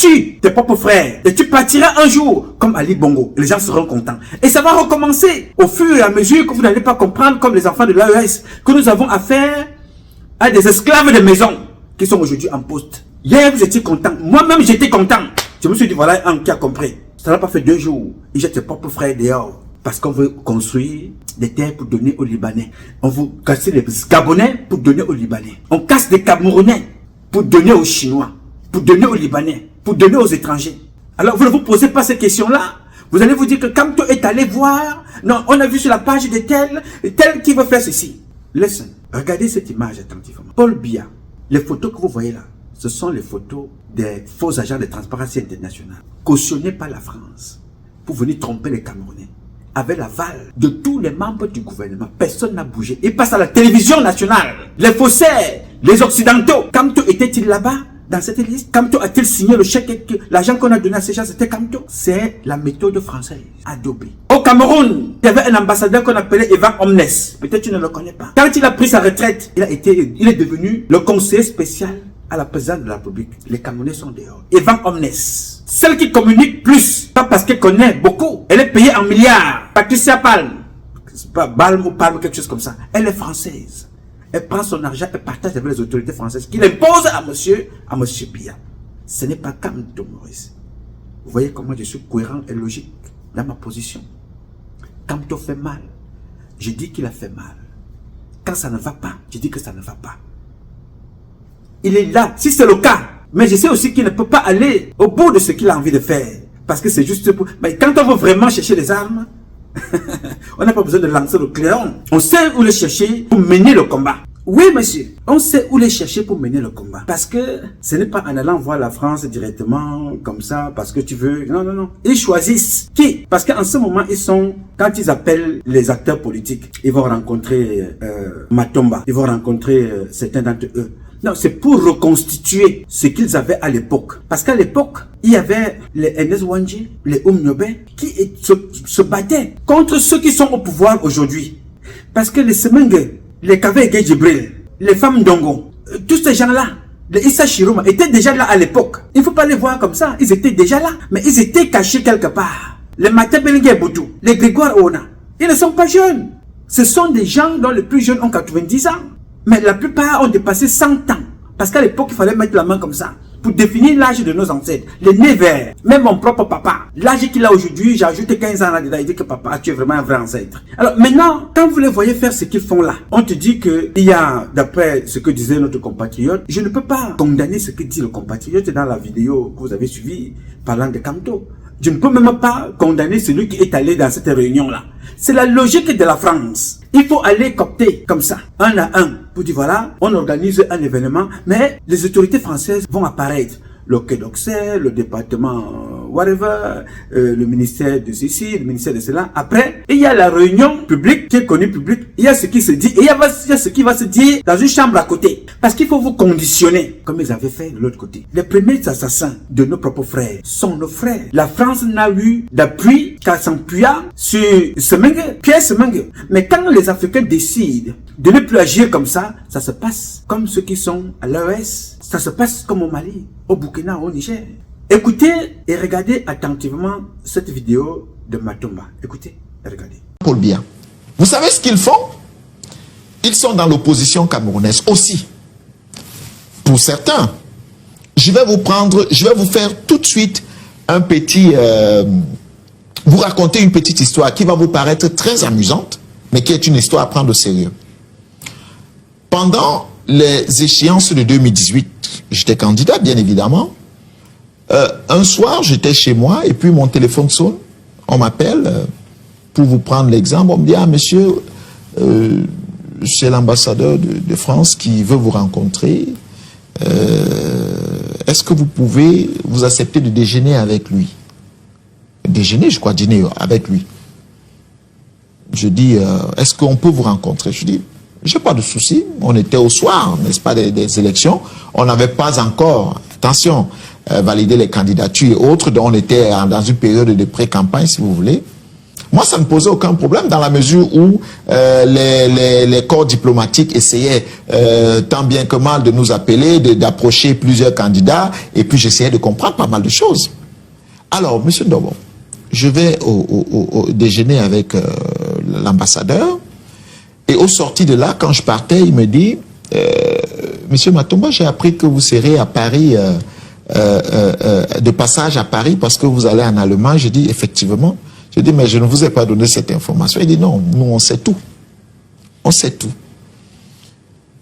tues tes propres frères. Et tu partiras un jour comme Ali Bongo. Les gens seront contents. Et ça va recommencer au fur et à mesure que vous n'allez pas comprendre, comme les enfants de l'AES, que nous avons affaire à des esclaves de maison qui sont aujourd'hui en poste. Hier, vous étiez content. Moi-même, j'étais content. Je me suis dit, voilà un qui a compris. Ça n'a pas fait 2 jours. Il jette ses propres frères dehors. Parce qu'on veut construire des terres pour donner aux Libanais. On veut casser les Gabonais pour donner aux Libanais. On casse des Camerounais pour donner aux Chinois, pour donner aux Libanais, pour donner aux étrangers. Alors, vous ne vous posez pas ces questions-là. Vous allez vous dire que Kamto est allé voir. Non, on a vu sur la page de tel qui veut faire ceci. Listen, regardez cette image attentivement. Paul Biya, les photos que vous voyez là, ce sont les photos des faux agents de Transparency International, cautionnés par la France pour venir tromper les Camerounais. Avec l'aval de tous les membres du gouvernement. Personne n'a bougé. Il passe à la télévision nationale. Les faussaires, les occidentaux. Kamto était-il là-bas dans cette liste? Kamto a-t-il signé le chèque? L'argent qu'on a donné à ces gens, c'était Kamto? C'est la méthode française. Adobe. Au Cameroun, il y avait un ambassadeur qu'on appelait Evan Omnes. Peut-être tu ne le connais pas. Quand il a pris sa retraite, il est devenu le conseiller spécial à la présidente de la République. Les Camerounais sont dehors. Evan Omnes. Celle qui communique plus, pas parce qu'elle connaît beaucoup, elle est payée en milliards. Patricia Palme, c'est pas Balme ou Palme, quelque chose comme ça. Elle est française. Elle prend son argent et partage avec les autorités françaises qui l'imposent à monsieur Biya. Ce n'est pas Kamto Maurice. Vous voyez comment je suis cohérent et logique dans ma position. Kamto fait mal. Je dis qu'il a fait mal. Quand ça ne va pas, je dis que ça ne va pas. Il est là, si c'est le cas. Mais je sais aussi qu'il ne peut pas aller au bout de ce qu'il a envie de faire. Parce que c'est juste pour... Mais quand on veut vraiment chercher les armes, on n'a pas besoin de lancer le clairon. On sait où les chercher pour mener le combat. Oui, monsieur. On sait où les chercher pour mener le combat. Parce que ce n'est pas en allant voir la France directement, comme ça, parce que tu veux... Non, non, non. Ils choisissent. Qui? Parce qu'en ce moment, ils sont... Quand ils appellent les acteurs politiques, ils vont rencontrer Matomba. Ils vont rencontrer certains d'entre eux. Non, c'est pour reconstituer ce qu'ils avaient à l'époque. Parce qu'à l'époque, il y avait les NS Wandji, les Oumniobe, qui se battaient contre ceux qui sont au pouvoir aujourd'hui. Parce que les Semengue, les Kavege Djibril, les femmes Ndongo, tous ces gens-là, les Issa Chiroma, étaient déjà là à l'époque. Il ne faut pas les voir comme ça. Ils étaient déjà là, mais ils étaient cachés quelque part. Les Mata Bengue Boutou, les Grégoire Ona, ils ne sont pas jeunes. Ce sont des gens dont les plus jeunes ont 90 ans. Mais la plupart ont dépassé 100 ans. Parce qu'à l'époque, il fallait mettre la main comme ça. Pour définir l'âge de nos ancêtres. Les nez verts. Même mon propre papa. L'âge qu'il a aujourd'hui, j'ai ajouté 15 ans là-dedans. Il dit que papa, tu es vraiment un vrai ancêtre. Alors maintenant, quand vous les voyez faire ce qu'ils font là, on te dit que il y a, d'après ce que disait notre compatriote, je ne peux pas condamner ce que dit le compatriote dans la vidéo que vous avez suivie parlant de Kamto. Je ne peux même pas condamner celui qui est allé dans cette réunion-là. C'est la logique de la France. Il faut aller copter comme ça, un à un, pour dire voilà, on organise un événement, mais les autorités françaises vont apparaître. Le Quai d'Orsay, le département whatever, le ministère de ceci, le ministère de cela. Après, il y a la réunion publique qui est connue publique. Il y a ce qui se dit et il y a ce qui va se dire dans une chambre à côté. Parce qu'il faut vous conditionner, comme ils avaient fait de l'autre côté. Les premiers assassins de nos propres frères sont nos frères. La France n'a eu d'appui qu'à s'appuyer sur Semengue, Pierre Semengue. Mais quand les Africains décident de ne plus agir comme ça se passe comme ceux qui sont à l'AES. Ça se passe comme au Mali, au Burkina, au Niger. Écoutez et regardez attentivement cette vidéo de Matomba. Écoutez et regardez. Paul Biya. Vous savez ce qu'ils font? Ils sont dans l'opposition camerounaise aussi. Pour certains, je vais vous faire tout de suite un petit... vous raconter une petite histoire qui va vous paraître très amusante, mais qui est une histoire à prendre au sérieux. Pendant les échéances de 2018, j'étais candidat, bien évidemment. Un soir, j'étais chez moi et puis mon téléphone sonne. On m'appelle, pour vous prendre l'exemple, on me dit « Ah, monsieur, c'est l'ambassadeur de France qui veut vous rencontrer. Est-ce que vous pouvez vous accepter de déjeuner avec lui ?» Déjeuner, je crois, dîner avec lui. Je dis « Est-ce qu'on peut vous rencontrer ?» Je dis « J'ai pas de souci. On était au soir, n'est-ce pas, des élections. On n'avait pas encore, attention, validé les candidatures et autres. Donc on était dans une période de pré-campagne, si vous voulez. Moi, ça ne posait aucun problème dans la mesure où les corps diplomatiques essayaient tant bien que mal de nous appeler, d'approcher plusieurs candidats, et puis j'essayais de comprendre pas mal de choses. Alors, monsieur Dobo, je vais au déjeuner avec l'ambassadeur, et au sorti de là, quand je partais, il me dit, monsieur Matomba, j'ai appris que vous serez à Paris, de passage à Paris parce que vous allez en Allemagne. Je dis, effectivement. Je dis, mais je ne vous ai pas donné cette information. Il dit, non, nous, on sait tout. On sait tout.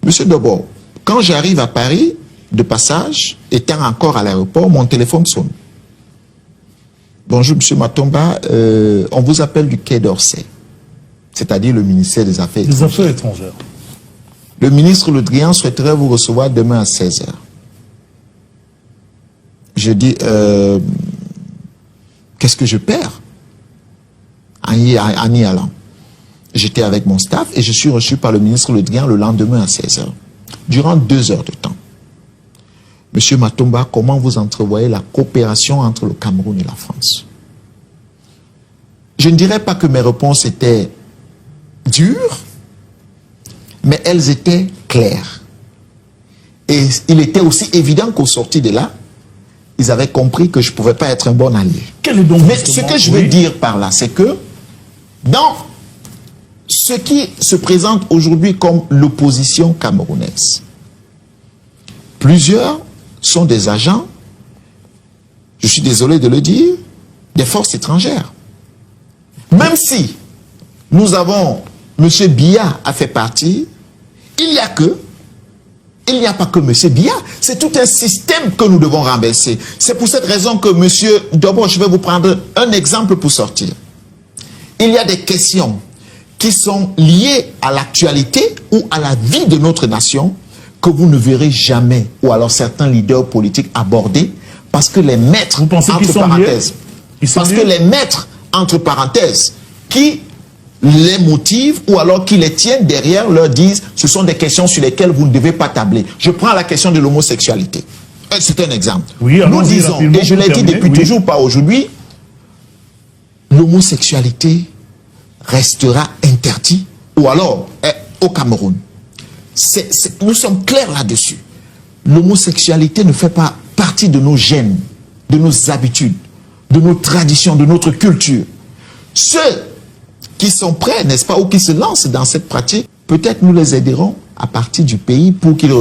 Monsieur Dobo, quand j'arrive à Paris, de passage, étant encore à l'aéroport, mon téléphone sonne. Bonjour, monsieur Matomba, on vous appelle du Quai d'Orsay, c'est-à-dire le ministère des Affaires étrangères. Des Affaires étrangères. Le ministre Le Drian souhaiterait vous recevoir demain à 16h. Je dis, qu'est-ce que je perds en y allant? J'étais avec mon staff et je suis reçu par le ministre Le Drian le lendemain à 16h, durant 2 heures de temps. Monsieur Matomba, comment vous entrevoyez la coopération entre le Cameroun et la France? Je ne dirais pas que mes réponses étaient dures, mais elles étaient claires. Et il était aussi évident qu'au sorti de là, ils avaient compris que je ne pouvais pas être un bon allié. Quel est donc mais ce que je veux dire par là, c'est que dans ce qui se présente aujourd'hui comme l'opposition camerounaise, plusieurs sont des agents, je suis désolé de le dire, des forces étrangères. Même si nous avons, M. Biya a fait partie, il n'y a pas que M. Biya, c'est tout un système que nous devons renverser. C'est pour cette raison que M. Dobo, je vais vous prendre un exemple pour sortir. Il y a des questions qui sont liées à l'actualité ou à la vie de notre nation que vous ne verrez jamais, ou alors certains leaders politiques aborder, parce que les maîtres, entre parenthèses, que les maîtres, entre parenthèses, qui les motivent ou alors qui les tiennent derrière leur disent ce sont des questions sur lesquelles vous ne devez pas tabler. Je prends la question de l'homosexualité. C'est un exemple. Oui, nous disons, et je l'ai dit depuis toujours, pas aujourd'hui, l'homosexualité restera interdite ou alors au Cameroun. Nous sommes clairs là-dessus. L'homosexualité ne fait pas partie de nos gènes, de nos habitudes, de nos traditions, de notre culture. Ceux qui sont prêts, n'est-ce pas, ou qui se lancent dans cette pratique, peut-être nous les aiderons à partir du pays pour qu'ils...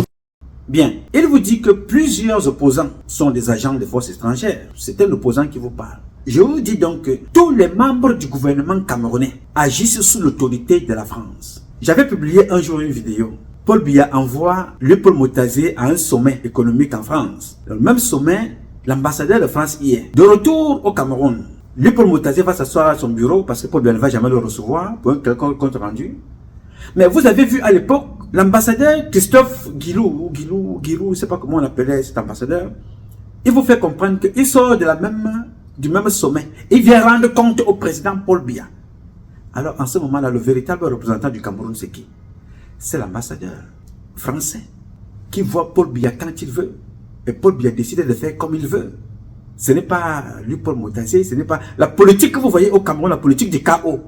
Bien, il vous dit que plusieurs opposants sont des agents des forces étrangères. C'est un opposant qui vous parle. Je vous dis donc que tous les membres du gouvernement camerounais agissent sous l'autorité de la France. J'avais publié un jour une vidéo. Paul Biya envoie Paul Motazé à un sommet économique en France. Dans le même sommet, l'ambassadeur de France y est. De retour au Cameroun, Paul Motazé va s'asseoir à son bureau parce que Paul Biya ne va jamais le recevoir pour un quelconque compte rendu. Mais vous avez vu à l'époque, l'ambassadeur Christophe Guilou, je ne sais pas comment on appelait cet ambassadeur, il vous fait comprendre qu'il sort de du même sommet. Il vient rendre compte au président Paul Biya. Alors en ce moment-là, le véritable représentant du Cameroun, c'est qui? C'est l'ambassadeur français qui voit Paul Biya quand il veut. Et Paul Biya décide de faire comme il veut. Ce n'est pas Paul Motazé, ce n'est pas... La politique que vous voyez au Cameroun, la politique du chaos,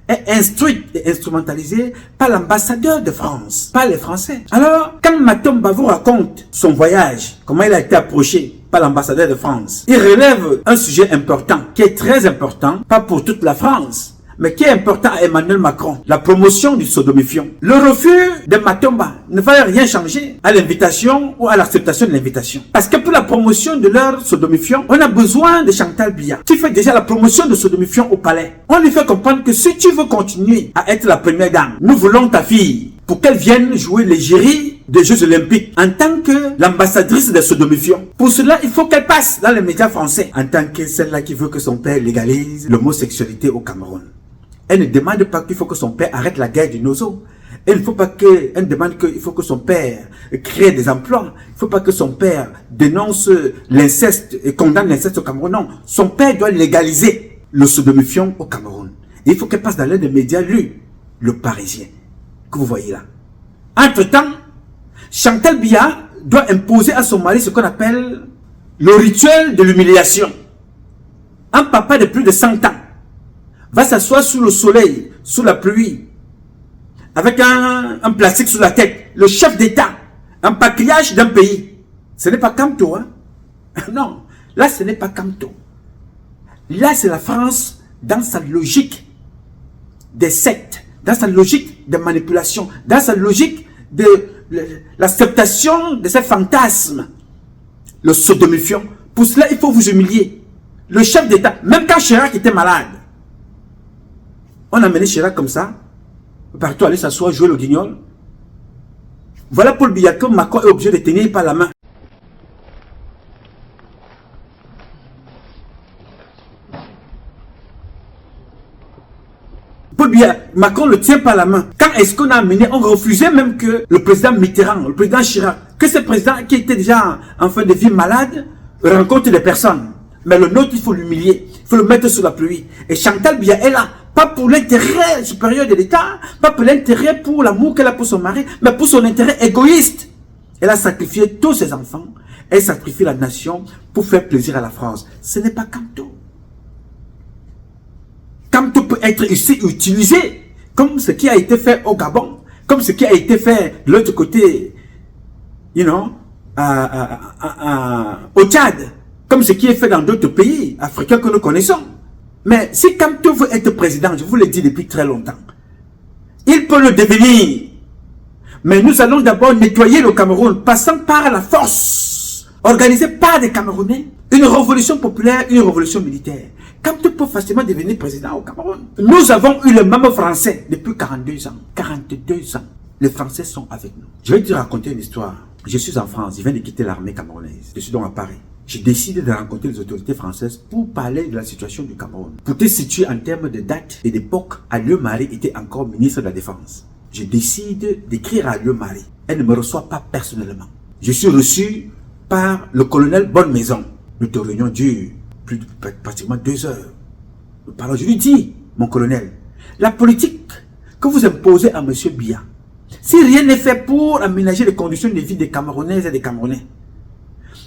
est instruite et instrumentalisée par l'ambassadeur de France, pas les Français. Alors, quand Matomba vous raconte son voyage, comment il a été approché par l'ambassadeur de France, il relève un sujet important, qui est très important, pas pour toute la France, mais qui est important à Emmanuel Macron, la promotion du sodomifion. Le refus de Matomba ne va rien changer à l'invitation ou à l'acceptation de l'invitation. Parce que pour la promotion de leur sodomifion, on a besoin de Chantal Biya, qui fait déjà la promotion de sodomifion au palais. On lui fait comprendre que si tu veux continuer à être la première dame, nous voulons ta fille pour qu'elle vienne jouer l'égérie des Jeux Olympiques en tant que l'ambassadrice de sodomifion. Pour cela, il faut qu'elle passe dans les médias français en tant que celle-là qui veut que son père légalise l'homosexualité au Cameroun. Elle ne demande pas qu'il faut que son père arrête la guerre du Nozo. Elle ne faut pas qu'elle demande qu'il faut que son père crée des emplois. Il ne faut pas que son père dénonce l'inceste et condamne l'inceste au Cameroun. Non, son père doit légaliser le sodomifion au Cameroun. Et il faut qu'elle passe dans l'un des médias lus, le Parisien, que vous voyez là. Entre-temps, Chantal Biya doit imposer à son mari ce qu'on appelle le rituel de l'humiliation. Un papa de plus de 100 ans va s'asseoir sous le soleil, sous la pluie, avec un plastique sur la tête, le chef d'État, un patriarche d'un pays. Ce n'est pas Kamto, hein? Non, là ce n'est pas Kamto. Là c'est la France dans sa logique des sectes, dans sa logique de manipulation, dans sa logique de l'acceptation de ces fantasmes, le sodomifiant. Pour cela, il faut vous humilier. Le chef d'État, même quand Chirac était malade, on a mené Chirac comme ça, partout aller s'asseoir, jouer le guignol. Voilà Paul Biya que Macron est obligé de tenir par la main. Paul Biya, Macron le tient par la main. Quand est-ce qu'on a amené, on refusait même que le président Mitterrand, le président Chirac, que ce président qui était déjà en fin de vie malade, rencontre des personnes. Mais le nôtre, il faut l'humilier, il faut le mettre sous la pluie. Et Chantal Biya est là, pas pour l'intérêt supérieur de l'État, pas pour l'intérêt pour l'amour qu'elle a pour son mari, mais pour son intérêt égoïste. Elle a sacrifié tous ses enfants, elle sacrifie la nation pour faire plaisir à la France. Ce n'est pas Kamto. Kamto peut être ici utilisé comme ce qui a été fait au Gabon, comme ce qui a été fait de l'autre côté, you know, au Tchad, comme ce qui est fait dans d'autres pays africains que nous connaissons. Mais si Kamto veut être président, je vous l'ai dit depuis très longtemps, il peut le devenir. Mais nous allons d'abord nettoyer le Cameroun, passant par la force, organisée par des Camerounais, une révolution populaire, une révolution militaire. Kamto peut facilement devenir président au Cameroun. Nous avons eu le même français depuis 42 ans. 42 ans. Les Français sont avec nous. Je vais te raconter une histoire. Je suis en France, je viens de quitter l'armée camerounaise. Je suis donc à Paris. J'ai décidé de rencontrer les autorités françaises pour parler de la situation du Cameroun. Pour te situer en termes de date et d'époque, Alieu Marie était encore ministre de la Défense. Je décide d'écrire à Alieu Marie. Elle ne me reçoit pas personnellement. Je suis reçu par le colonel Bonne-Maison. Notre réunion dure pratiquement 2 heures. Alors je lui dis, mon colonel, la politique que vous imposez à M. Biya, si rien n'est fait pour aménager les conditions de vie des Camerounaises et des Camerounais,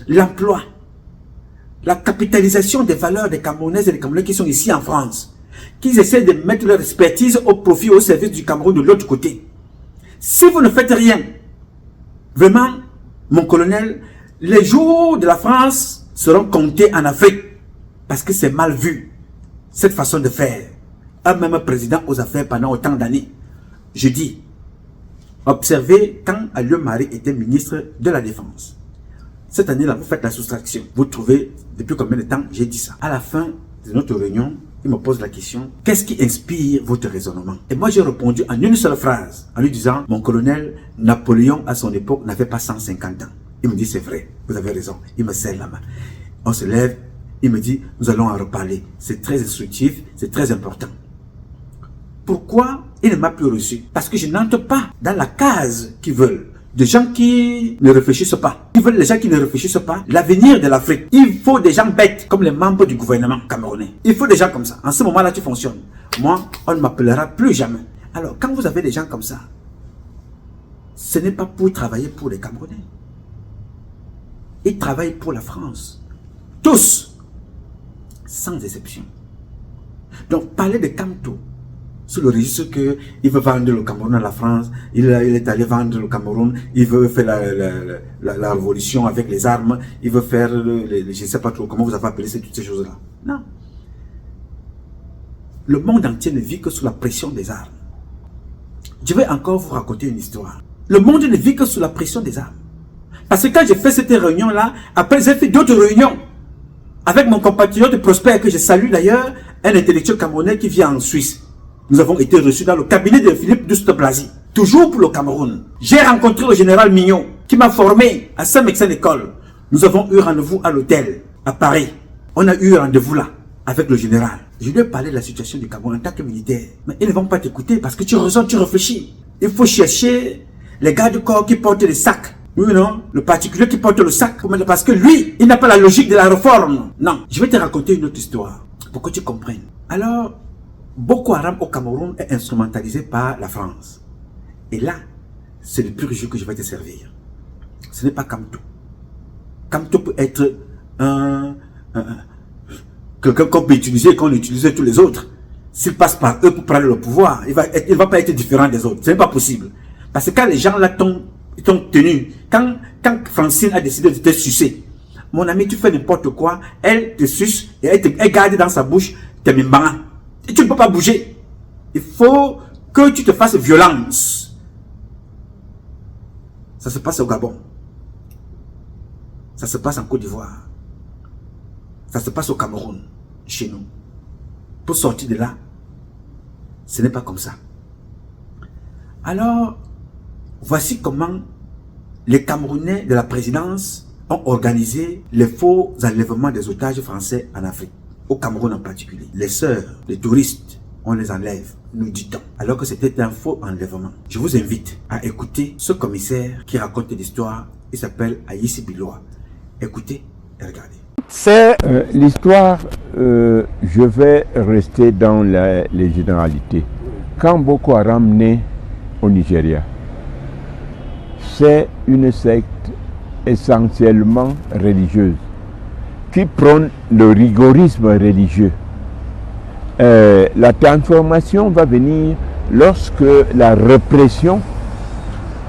l'emploi, la capitalisation des valeurs des Camerounaises et des Camerounais qui sont ici en France, qu'ils essaient de mettre leur expertise au profit, au service du Cameroun de l'autre côté. Si vous ne faites rien, vraiment, mon colonel, les jours de la France seront comptés en Afrique, parce que c'est mal vu, cette façon de faire. Un même président aux affaires pendant autant d'années. Je dis, observez quand Alieu Marie était ministre de la Défense. Cette année-là, vous faites la soustraction. Vous trouvez, depuis combien de temps j'ai dit ça? À la fin de notre réunion, il me pose la question, qu'est-ce qui inspire votre raisonnement? Et moi, j'ai répondu en une seule phrase, en lui disant, mon colonel, Napoléon, à son époque, n'avait pas 150 ans. Il me dit, c'est vrai, vous avez raison. Il me serre la main. On se lève, il me dit, nous allons en reparler. C'est très instructif, c'est très important. Pourquoi il ne m'a plus reçu? Parce que je n'entre pas dans la case qu'ils veulent. Des gens qui ne réfléchissent pas. Ils veulent les gens qui ne réfléchissent pas. L'avenir de l'Afrique. Il faut des gens bêtes comme les membres du gouvernement camerounais. Il faut des gens comme ça. En ce moment-là, tu fonctionnes. Moi, on ne m'appellera plus jamais. Alors, quand vous avez des gens comme ça, ce n'est pas pour travailler pour les Camerounais. Ils travaillent pour la France. Tous. Sans exception. Donc, parler de Kamto, sous le registre qu'il veut vendre le Cameroun à la France, il est allé vendre le Cameroun, il veut faire la révolution avec les armes, il veut faire, je ne sais pas trop comment vous avez appelé toutes ces choses-là. Non. Le monde entier ne vit que sous la pression des armes. Je vais encore vous raconter une histoire. Le monde ne vit que sous la pression des armes. Parce que quand j'ai fait cette réunion-là, après j'ai fait d'autres réunions avec mon compatriote Prosper, que je salue d'ailleurs, un intellectuel camerounais qui vit en Suisse. Nous avons été reçus dans le cabinet de Philippe Douste-Blazy, toujours pour le Cameroun. J'ai rencontré le général Mignon, qui m'a formé à Saint-Médecin d'école. Nous avons eu rendez-vous à l'hôtel, à Paris. On a eu rendez-vous là, avec le général. Je lui ai parlé de la situation du Cameroun en tant que militaire. Mais ils ne vont pas t'écouter parce que tu raisonnes, tu réfléchis. Il faut chercher les gardes-corps qui portent les sacs. Oui, non, le particulier qui porte le sac, parce que lui, il n'a pas la logique de la réforme. Non, je vais te raconter une autre histoire, pour que tu comprennes. Alors, Boko Haram au Cameroun est instrumentalisé par la France. Et là, c'est le pur jeu que je vais te servir. Ce n'est pas Kamto. Kamto peut être quelqu'un qu'on peut utiliser et qu'on utilise tous les autres. s'il passe par eux pour prendre le pouvoir, il va pas être différent des autres. Ce n'est pas possible. Parce que quand les gens là t'ont tenu, quand Francine a décidé de te sucer, mon ami, tu fais n'importe quoi, elle te suce et elle garde dans sa bouche tes mimbans. Et tu ne peux pas bouger. Il faut que tu te fasses violence. Ça se passe au Gabon. Ça se passe en Côte d'Ivoire. Ça se passe au Cameroun, chez nous. Pour sortir de là, ce n'est pas comme ça. Alors, voici comment les Camerounais de la présidence ont organisé les faux enlèvements des otages français en Afrique, au Cameroun en particulier. Les sœurs, les touristes, on les enlève, nous dit-on, alors que c'était un faux enlèvement. Je vous invite à écouter ce commissaire qui raconte l'histoire. Il s'appelle Aïssi Biloua. Écoutez et regardez. C'est l'histoire, je vais rester dans les généralités. Quand Boko Haram naît au Nigeria, c'est une secte essentiellement religieuse qui prône le rigorisme religieux. La transformation va venir lorsque la répression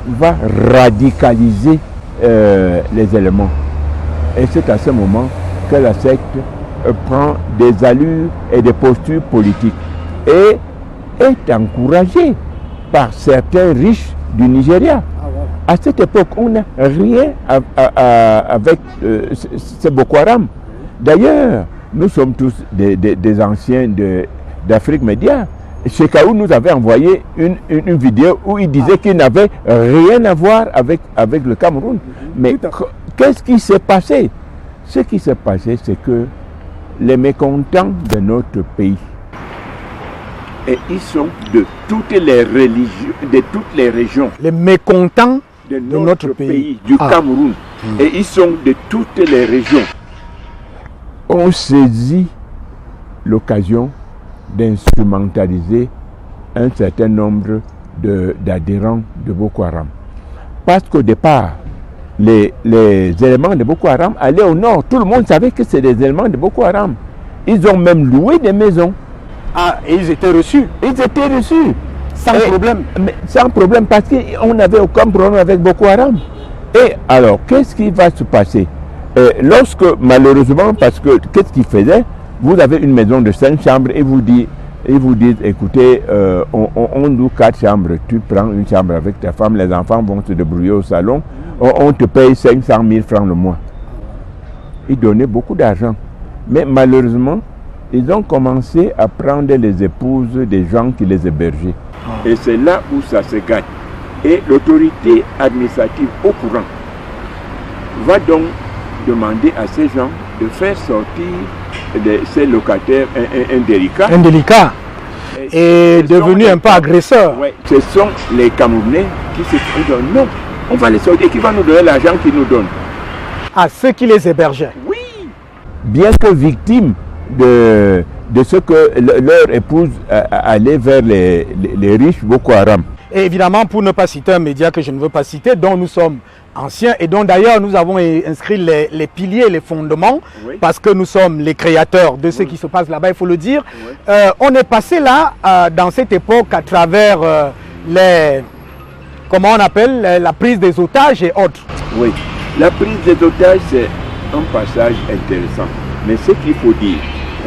va radicaliser les éléments. Et c'est à ce moment que la secte prend des allures et des postures politiques et est encouragée par certains riches du Nigeria. À cette époque, on n'a rien avec ce Boko Haram. D'ailleurs, nous sommes tous des anciens d'Afrique Média. Chekaou nous avait envoyé une vidéo où il disait qu'il n'avait rien à voir avec le Cameroun. Mais qu'est-ce qui s'est passé? Ce qui s'est passé, c'est que les mécontents de notre pays, et ils sont de toutes les religions, de toutes les régions. Les mécontents de notre pays, du Cameroun, et ils sont de toutes les régions. On saisit l'occasion d'instrumentaliser un certain nombre d'adhérents de Boko Haram. Parce qu'au départ, les éléments de Boko Haram allaient au nord. Tout le monde savait que c'est des éléments de Boko Haram. Ils ont même loué des maisons. Ah, et ils étaient reçus? Ils étaient reçus. Sans problème? Mais sans problème, parce qu'on n'avait aucun problème avec Boko Haram. Et alors, qu'est-ce qui va se passer? Lorsque, malheureusement, parce que, qu'est-ce qu'ils faisaient? Vous avez une maison de 5 chambres et vous dites, écoutez, on loue 4 chambres, tu prends une chambre avec ta femme, les enfants vont se débrouiller au salon, on te paye 500 000 francs le mois. Ils donnaient beaucoup d'argent. Mais malheureusement, ils ont commencé à prendre les épouses des gens qui les hébergeaient. Et c'est là où ça se gagne. Et l'autorité administrative au courant va donc demander à ces gens de faire sortir ces locataires indélicats. Indélicats. Et devenus un peu agresseurs. Ouais, ce sont les Camerounais qui se disent non, on va les sortir, qui va nous donner l'argent qu'ils nous donnent. À ceux qui les hébergeaient. Oui. Bien que victimes de ce que leur épouse allait vers les riches Boko Haram. Et évidemment, pour ne pas citer un média que je ne veux pas citer, dont nous sommes anciens et dont d'ailleurs nous avons inscrit les piliers, les fondements, oui, parce que nous sommes les créateurs de ce qui se passe là-bas, il faut le dire. Oui. On est passé là, dans cette époque, à travers comment on appelle, la prise des otages et autres. Oui, la prise des otages, c'est un passage intéressant. Mais ce qu'il faut dire,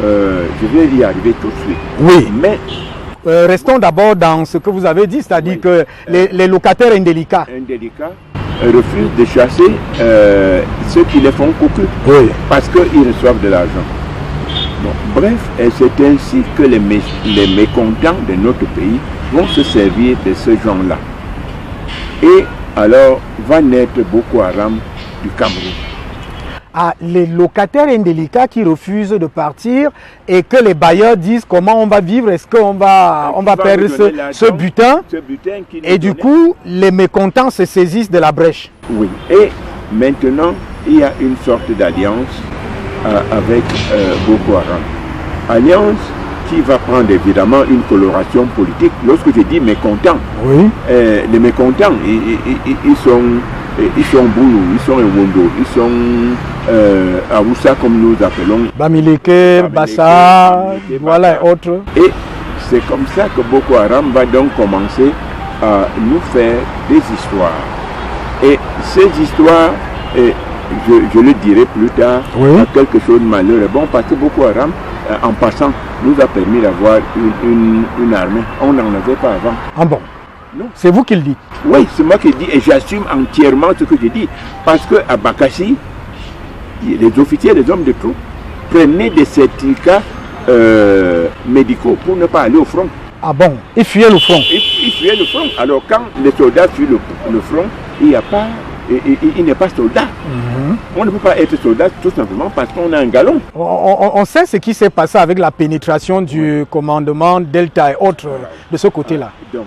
je vais y arriver tout de suite. Oui. Mais restons d'abord dans ce que vous avez dit, c'est-à-dire que les locataires indélicats refusent de chasser ceux qui les font cocu, oui, parce qu'ils reçoivent de l'argent. Bon, bref, c'est ainsi que les mécontents de notre pays vont se servir de ce genre-là. Et alors va naître Boko Haram du Cameroun. Ah, les locataires indélicats qui refusent de partir et que les bailleurs disent comment on va vivre, est-ce qu'on va perdre ce butin et du coup les mécontents se saisissent de la brèche. Oui, et maintenant il y a une sorte d'alliance avec Boko Haram. Alliance qui va prendre évidemment une coloration politique. Lorsque je dis mécontents, oui, les mécontents, ils sont Boulou, ils sont Ewondo, ils sont Aoussa comme nous appelons. Bamileke, Bassa, voilà et autres. Et c'est comme ça que Boko Haram va donc commencer à nous faire des histoires. Et ces histoires, je le dirai plus tard, a quelque chose de malheureux. Bon, parce que Boko Haram, en passant, nous a permis d'avoir une armée. On n'en avait pas avant. Ah bon? Non. C'est vous qui le dites? Oui, c'est moi qui le dis et j'assume entièrement ce que je dis. Parce qu'à Bakassi, les officiers, les hommes de troupe prenaient des certificats médicaux pour ne pas aller au front. Ah bon? Ils fuyaient le front? Ils fuyaient le front. Alors quand les soldats fuient le front, il n'est pas soldat. On ne peut pas être soldat tout simplement parce qu'on a un galon. On sait ce qui s'est passé avec la pénétration du commandement Delta et autres de ce côté-là. Donc,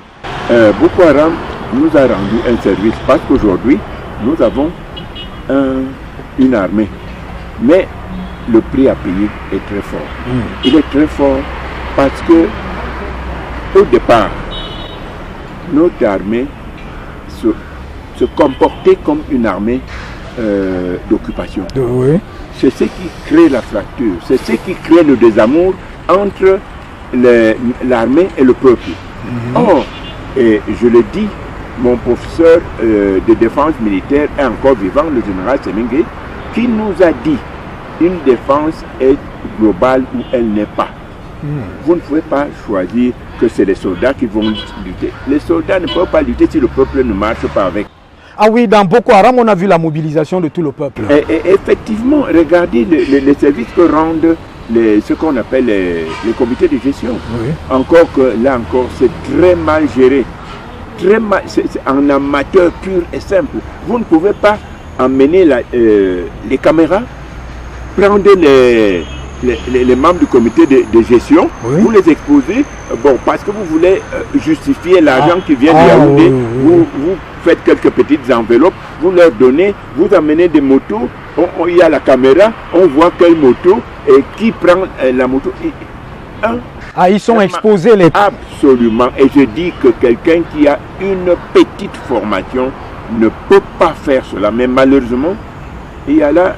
Boko Haram nous a rendu un service parce qu'aujourd'hui, nous avons une armée. Mais le prix à payer est très fort. Il est très fort parce que, au départ, notre armée se comportait comme une armée d'occupation. Oui. C'est ce qui crée la fracture, c'est ce qui crée le désamour entre l'armée et le peuple. Or, et je le dis, mon professeur de défense militaire est encore vivant, le général Semengue, qui nous a dit une défense est globale ou elle n'est pas. Vous ne pouvez pas choisir que c'est les soldats qui vont lutter. Les soldats ne peuvent pas lutter si le peuple ne marche pas avec. Ah oui, dans Boko Haram, on a vu la mobilisation de tout le peuple. Et effectivement, regardez les services que rendent ce qu'on appelle les comités de gestion. Oui. Encore que là encore, c'est très mal géré. Très mal, c'est un amateur pur et simple. Vous ne pouvez pas emmener les caméras, prendre les membres du comité de gestion, vous les exposez, bon, parce que vous voulez justifier l'argent qui vient de Yaoundé, vous faites quelques petites enveloppes, vous leur donnez, vous amenez des motos, il y a la caméra, on voit quelle moto et qui prend la moto. Ils sont exposés les... Absolument, et je dis que quelqu'un qui a une petite formation ne peut pas faire cela, mais malheureusement, il y a là,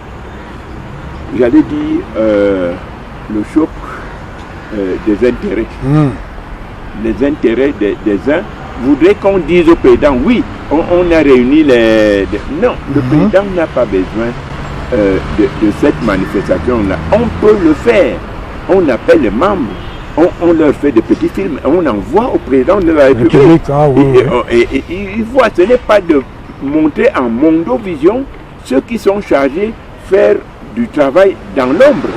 j'allais dire, le choc des intérêts. Les intérêts des uns voudraient qu'on dise au président, oui, on a réuni les... Non, le président n'a pas besoin de cette manifestation-là. On peut le faire. On appelle les membres, on leur fait des petits films, on envoie au président de la République. Et il voit, ce n'est pas de montrer en mondovision ceux qui sont chargés de faire du travail dans l'ombre.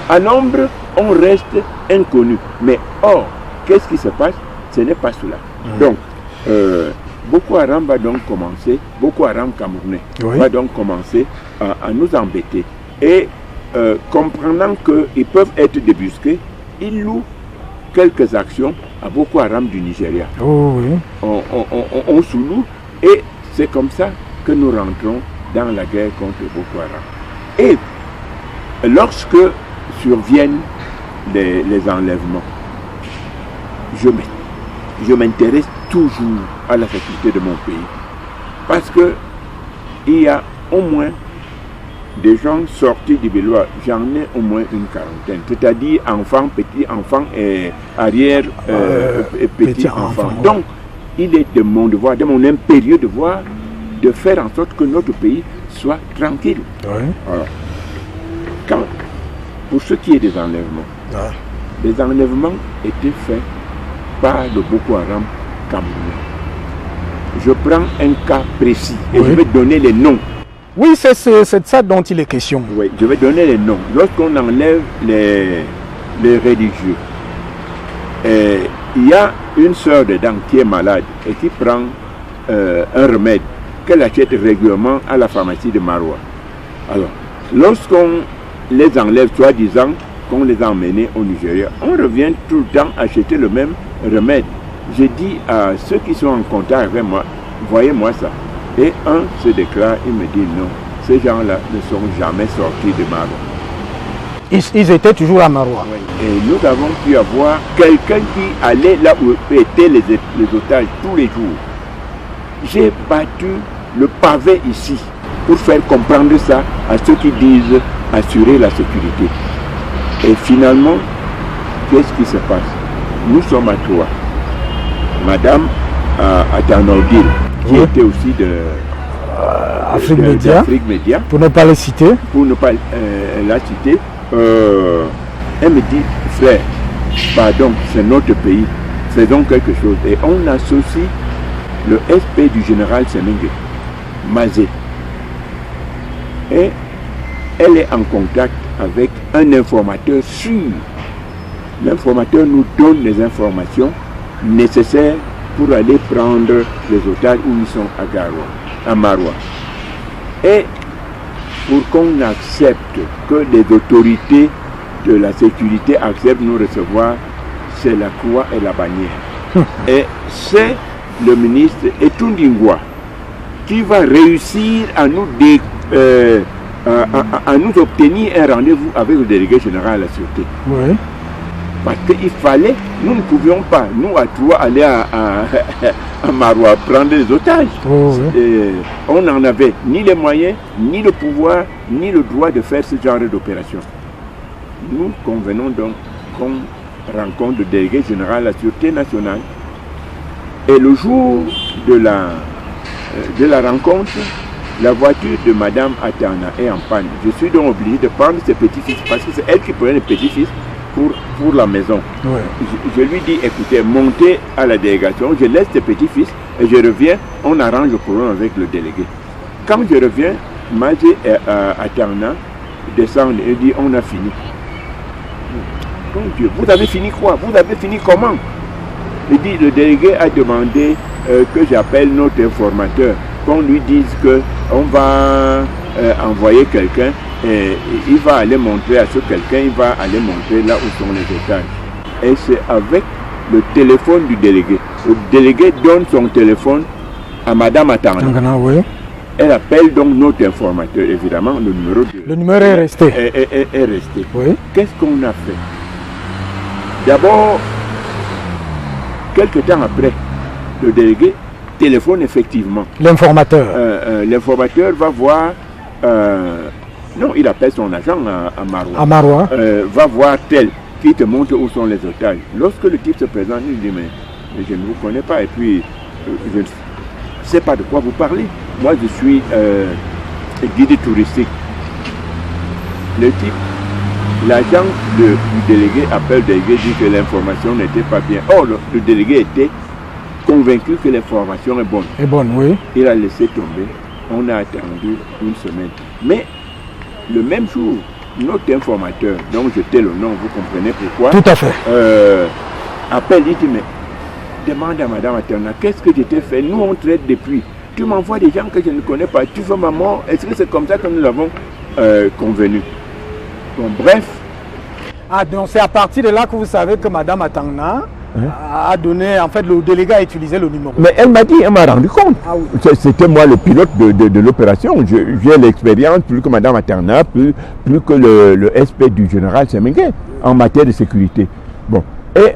À l'ombre, on reste inconnu. Mais or, qu'est-ce qui se passe? Ce n'est pas cela. Donc, Boko Haram va donc commencer, Boko Haram camerounais va donc commencer à nous embêter. Et comprenant qu'ils peuvent être débusqués, ils louent quelques actions à Boko Haram du Nigeria. On sous-loue et c'est comme ça que nous rentrons dans la guerre contre Boko Haram. Et lorsque surviennent les enlèvements, je m'intéresse toujours à la sécurité de mon pays. Parce que il y a au moins des gens sortis du Bélois, j'en ai au moins une quarantaine, c'est-à-dire enfants, petits-enfants et arrière petits-enfants. Donc, il est de mon devoir, de mon impérieux devoir, de faire en sorte que notre pays soit tranquille. Alors, pour ce qui est des enlèvements, les enlèvements étaient faits par le Boko Haram camerounais. Je prends un cas précis et je vais donner les noms. Oui, c'est de ça dont il est question. Oui, je vais donner les noms. Lorsqu'on enlève les religieux, il y a une sœur dedans qui est malade et qui prend un remède qu'elle achète régulièrement à la pharmacie de Maroua. Alors, lorsqu'on les enlève, soi-disant qu'on les a emmenés au Nigeria, on revient tout le temps acheter le même remède. Je dis à ceux qui sont en contact avec moi, voyez-moi ça. Et un se déclare, il me dit non, ces gens-là ne sont jamais sortis de Maroua. Ils étaient toujours à Maroua. Et nous avons pu avoir quelqu'un qui allait là où étaient les otages tous les jours. J'ai battu le pavé ici pour faire comprendre ça à ceux qui disent assurer la sécurité. Et finalement, qu'est-ce qui se passe? nous sommes à trois. Madame Atanordil, qui était aussi de Afrique Média, d'Afrique Média, pour ne pas le citer. Pour ne pas la citer, elle me dit, frère, pardon, c'est notre pays, faisons quelque chose. Et on associe le SP du général Semengue, Mazé. Et elle est en contact avec un informateur sûr. L'informateur nous donne les informations nécessaires pour aller prendre les otages où ils sont à Maroua. Et pour qu'on accepte, que les autorités de la sécurité acceptent nous recevoir, c'est la croix et la bannière. Et c'est le ministre Etundingwa qui va réussir à nous, à nous obtenir un rendez-vous avec le délégué général à la sûreté. Oui. Parce qu'il fallait, nous ne pouvions pas, nous à trois, aller à Maroua prendre les otages. Oh, oui. Et on n'en avait ni les moyens, ni le pouvoir, ni le droit de faire ce genre d'opération. Nous convenons donc qu'on rencontre le délégué général de la Sûreté nationale. Et le jour de la rencontre, la voiture de Madame Atana est en panne. Je suis donc obligé de prendre ses petits-fils, parce que c'est elle qui prenait les petits-fils pour la maison. Ouais. Je lui dis, écoutez, montez à la délégation, je laisse tes petits-fils et je reviens, on arrange le problème avec le délégué. Quand je reviens, Mazé Atana descend et dit, on a fini. Mon Dieu, vous avez fini quoi? Vous avez fini comment? Il dit, le délégué a demandé que j'appelle notre informateur, qu'on lui dise qu'on va envoyer quelqu'un et il va aller montrer à ce quelqu'un, il va aller montrer là où sont les otages. Et c'est avec le téléphone du délégué. Le délégué donne son téléphone à Madame Atana. Oui. Elle appelle donc notre informateur, évidemment, le numéro de... Le numéro est resté. Est resté. Oui. Qu'est-ce qu'on a fait? D'abord, quelques temps après, le délégué téléphone effectivement. L'informateur. L'informateur va voir... non, il appelle son agent à Maroua. À Maroua. Va voir tel qui te montre où sont les otages. Lorsque le type se présente, il dit, mais je ne vous connais pas et puis je ne sais pas de quoi vous parlez. Moi, je suis guide touristique. Le type, l'agent du délégué appelle le délégué, dit que l'information n'était pas bien. Or, le délégué était convaincu que l'information est bonne. Est bonne, oui. Il a laissé tomber. On a attendu une semaine. Mais le même jour, notre informateur, dont je tais le nom, vous comprenez pourquoi? Tout à fait. Appelle, il dit, mais demande à Madame Atana, qu'est-ce que je t'ai fait? Nous, on traite depuis. Tu m'envoies des gens que je ne connais pas. Tu veux ma mort? Est-ce que c'est comme ça que nous avons convenu? Bon, bref. Ah, donc c'est à partir de là que vous savez que Madame Atana a donné, en fait, le délégué a utilisé le numéro. Mais elle m'a dit, elle m'a rendu compte. Ah oui. C'était moi le pilote de l'opération. J'ai l'expérience plus que Madame Atana, plus que le SP du général Semengue en matière de sécurité. Bon, et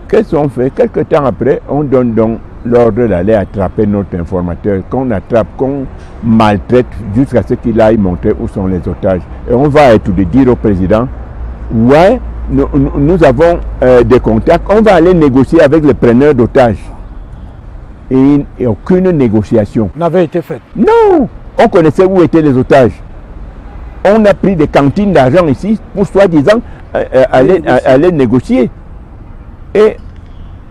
qu'est-ce qu'on fait? Quelque temps après, on donne donc l'ordre d'aller attraper notre informateur, qu'on attrape, qu'on maltraite jusqu'à ce qu'il aille montrer où sont les otages. Et on va être de dire au président, ouais, nous avons des contacts, on va aller négocier avec les preneurs d'otages. Et aucune négociation n'avait été faite. Non, on connaissait où étaient les otages. On a pris des cantines d'argent ici pour soi-disant aller négocier. Et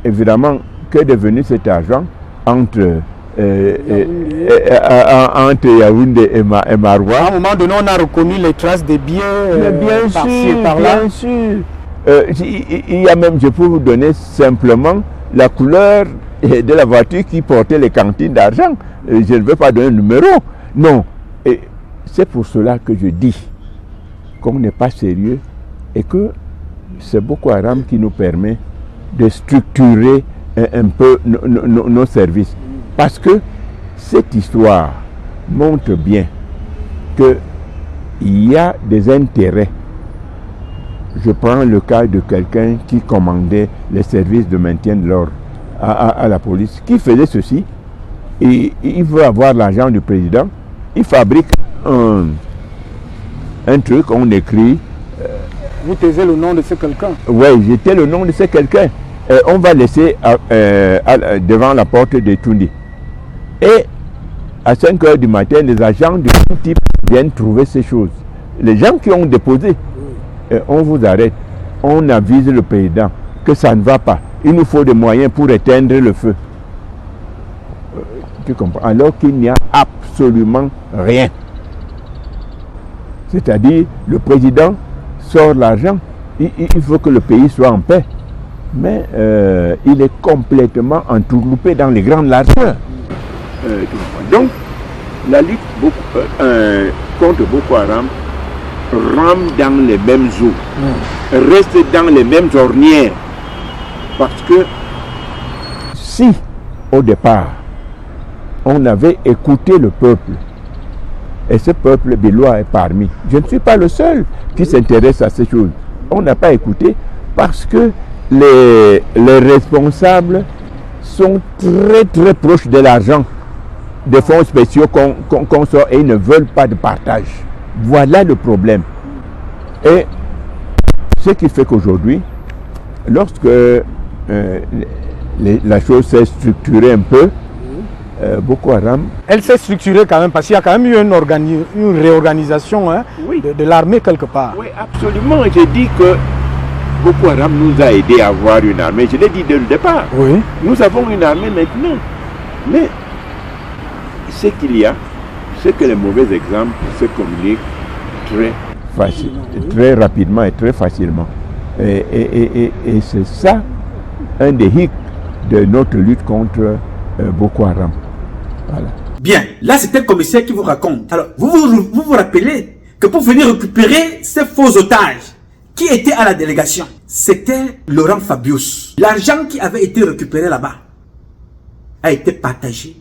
évidemment, qu'est devenu cet argent entre Yaoundé et Maroua? À un moment donné, on a reconnu les traces des biens bien par-ci sûr, et par-là. bien sûr. Il y a même, je peux vous donner simplement la couleur de la voiture qui portait les cantines d'argent. Je ne veux pas donner le numéro. Non. Et c'est pour cela que je dis qu'on n'est pas sérieux et que c'est Boko Haram qui nous permet de structurer un peu nos services. Parce que cette histoire montre bien qu'il y a des intérêts. Je prends le cas de quelqu'un qui commandait les services de maintien de l'ordre à la police, qui faisait ceci, et il veut avoir l'argent du président, il fabrique un truc, on écrit... Vous taisez le nom de ce quelqu'un? Oui, j'étais le nom de ce quelqu'un. on va laisser devant la porte de Tundi. Et à 5 h du matin, les agents de tout type viennent trouver ces choses. Les gens qui ont déposé, on vous arrête. On avise le président que ça ne va pas. Il nous faut des moyens pour éteindre le feu. Tu comprends? Alors qu'il n'y a absolument rien. C'est-à-dire, le président sort l'argent. Il faut que le pays soit en paix. Mais il est complètement entourloupé dans les grandes largeurs. Donc, la lutte contre Boko Haram rame dans les mêmes eaux, reste dans les mêmes ornières. Parce que si, au départ, on avait écouté le peuple, et ce peuple bélois est parmi, je ne suis pas le seul qui s'intéresse à ces choses. On n'a pas écouté parce que les responsables sont très très proches de l'argent des fonds spéciaux qu'on sort et ils ne veulent pas de partage. Voilà le problème. Et ce qui fait qu'aujourd'hui, lorsque la chose s'est structurée un peu, Boko Haram... Elle s'est structurée quand même parce qu'il y a quand même eu une réorganisation de l'armée quelque part. Oui, absolument. J'ai dit que Boko Haram nous a aidé à avoir une armée. Je l'ai dit dès le départ. Oui. Nous avons une armée maintenant. Mais ce qu'il y a, c'est que les mauvais exemples se communiquent très rapidement et très facilement. Et c'est ça un des hicks de notre lutte contre Boko Haram. Voilà. Bien, là c'est un commissaire qui vous raconte. Alors, vous rappelez que pour venir récupérer ces faux otages qui étaient à la délégation, c'était Laurent Fabius. L'argent qui avait été récupéré là-bas a été partagé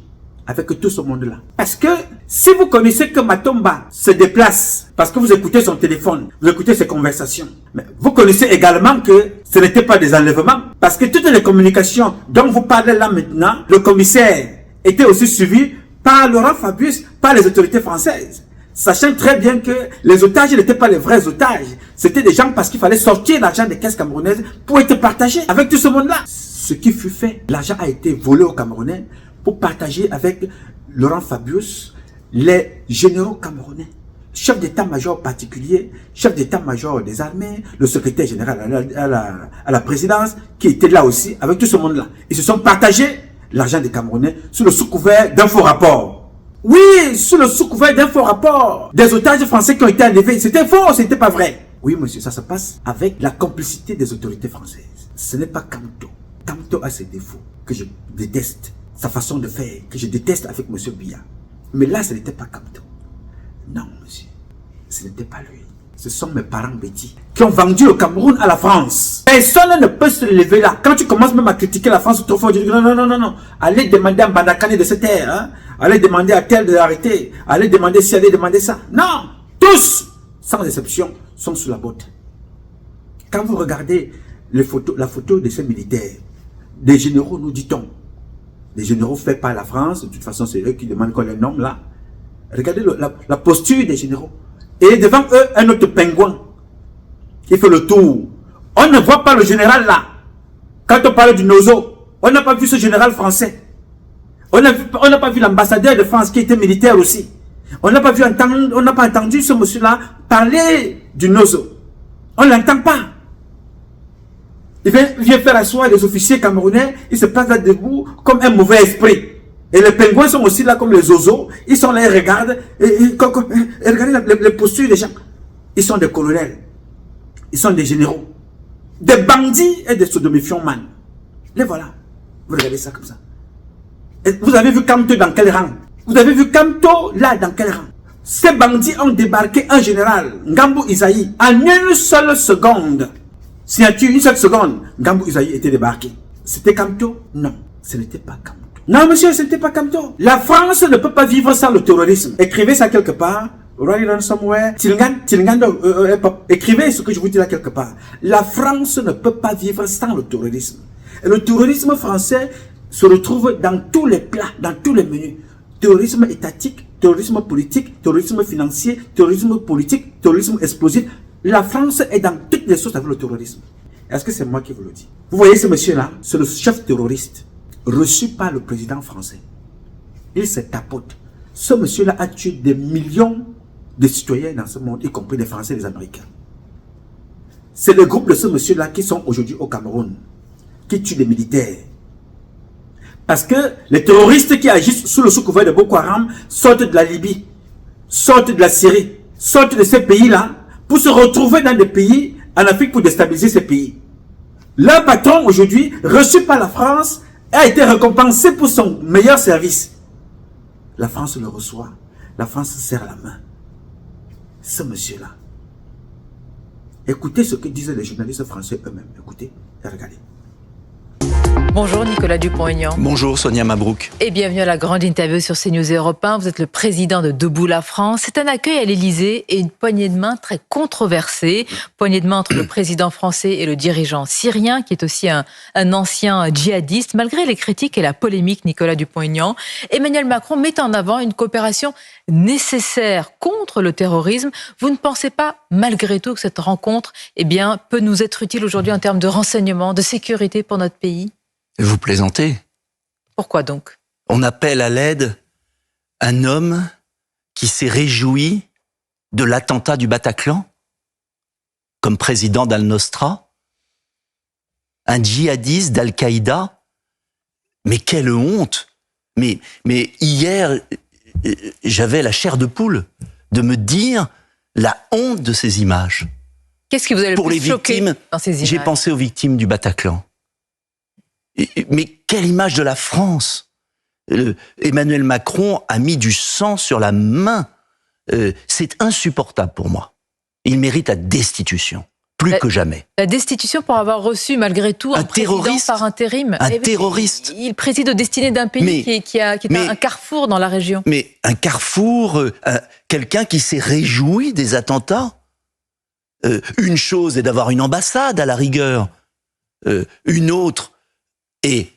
avec tout ce monde-là. Parce que si vous connaissez que Matomba se déplace, parce que vous écoutez son téléphone, vous écoutez ses conversations, mais vous connaissez également que ce n'était pas des enlèvements, parce que toutes les communications dont vous parlez là maintenant, le commissaire était aussi suivi par Laurent Fabius, par les autorités françaises. Sachant très bien que les otages n'étaient pas les vrais otages, c'était des gens parce qu'il fallait sortir l'argent des caisses camerounaises pour être partagé avec tout ce monde-là. Ce qui fut fait, l'argent a été volé aux Camerounais pour partager avec Laurent Fabius les généraux camerounais, chef d'état-major particulier, chef d'état-major des armées, le secrétaire général à la présidence, qui était là aussi avec tout ce monde-là. Ils se sont partagés l'argent des Camerounais sous le sous-couvert d'un faux rapport. Oui, sous le sous-couvert d'un faux rapport. Des otages français qui ont été enlevés. C'était faux, c'était pas vrai. Oui, monsieur, ça se passe avec la complicité des autorités françaises. Ce n'est pas Kamto. Kamto a ses défauts que je déteste. Sa façon de faire, que je déteste avec M. Biya. Mais là, ce n'était pas Kamto. Non, monsieur. Ce n'était pas lui. Ce sont mes parents bêtis qui ont vendu le Cameroun à la France. Personne ne peut se lever là. Quand tu commences même à critiquer la France, trop fort, tu dis non. Allez demander à Mbandakane de se taire. Hein? Allez demander à tel de l'arrêter. Allez demander ci, allez demander ça. Non. Tous, sans exception, sont sous la botte. Quand vous regardez la photo de ces militaires, des généraux, nous dit-on, des généraux faits par la France, de toute façon c'est eux qui demandent qu'on les nomme là. Regardez la posture des généraux. Et devant eux, un autre pingouin qui fait le tour. On ne voit pas le général là. Quand on parle du Nozo, on n'a pas vu ce général français. On n'a pas vu l'ambassadeur de France qui était militaire aussi. On n'a pas entendu ce monsieur-là parler du Nozo. On ne l'entend pas. Il vient faire asseoir les officiers camerounais, il se place là debout comme un mauvais esprit. Et les pingouins sont aussi là comme les oiseaux, ils sont là, ils regardent, et regardez les postures des gens. Ils sont des colonels, ils sont des généraux, des bandits et des sodomifiants man. Les voilà, vous regardez ça comme ça. Et vous avez vu Kamto dans quel rang? Vous avez vu Kamto là dans quel rang? Ces bandits ont débarqué un général, Ngambou Isaïe, en une seule seconde. Signature, une seule seconde, Ngambou Isaïe était débarqué. C'était Kamto? Non, ce n'était pas Kamto. Non, monsieur, ce n'était pas Kamto. La France ne peut pas vivre sans le terrorisme. Écrivez ça quelque part. Write it somewhere. Écrivez ce que je vous dis là quelque part. La France ne peut pas vivre sans le terrorisme. Et le terrorisme français se retrouve dans tous les plats, dans tous les menus. Terrorisme étatique, terrorisme politique, terrorisme financier, terrorisme politique, terrorisme explosif. La France est dans toutes les choses avec le terrorisme. Est-ce que c'est moi qui vous le dis? Vous voyez ce monsieur-là, c'est le chef terroriste reçu par le président français. Il se tapote. Ce monsieur-là a tué des millions de citoyens dans ce monde, y compris les Français et les Américains. C'est le groupe de ce monsieur-là qui sont aujourd'hui au Cameroun, qui tuent des militaires. Parce que les terroristes qui agissent sous le sous-couvert de Boko Haram sortent de la Libye, sortent de la Syrie, sortent de ces pays-là pour se retrouver dans des pays en Afrique pour déstabiliser ces pays. Leur patron aujourd'hui, reçu par la France, a été récompensé pour son meilleur service. La France le reçoit, la France serre la main. Ce monsieur-là. Écoutez ce que disaient les journalistes français eux-mêmes. Écoutez et regardez. Bonjour Nicolas Dupont-Aignan. Bonjour Sonia Mabrouk. Et bienvenue à la grande interview sur CNews Europe 1. Vous êtes le président de Debout la France. C'est un accueil à l'Élysée et une poignée de main très controversée. Poignée de main entre le président français et le dirigeant syrien, qui est aussi un ancien djihadiste. Malgré les critiques et la polémique, Nicolas Dupont-Aignan, Emmanuel Macron met en avant une coopération nécessaire contre le terrorisme. Vous ne pensez pas, malgré tout, que cette rencontre peut nous être utile aujourd'hui en termes de renseignement, de sécurité pour notre pays ? Vous plaisantez. Pourquoi donc? On appelle à l'aide un homme qui s'est réjoui de l'attentat du Bataclan comme président d'Al-Nosra, un djihadiste d'Al-Qaïda. Mais quelle honte! Mais hier, j'avais la chair de poule de me dire la honte de ces images. Qu'est-ce qui vous a le plus choqué dans ces images? J'ai pensé aux victimes du Bataclan. Mais quelle image de la France! Emmanuel Macron a mis du sang sur la main. C'est insupportable pour moi. Il mérite la destitution, plus que jamais. La destitution pour avoir reçu malgré tout un terroriste par intérim. Un terroriste. Il préside aux destinées d'un pays qui est un carrefour dans la région. Mais un carrefour, quelqu'un qui s'est réjoui des attentats. Une chose est d'avoir une ambassade à la rigueur. Une autre et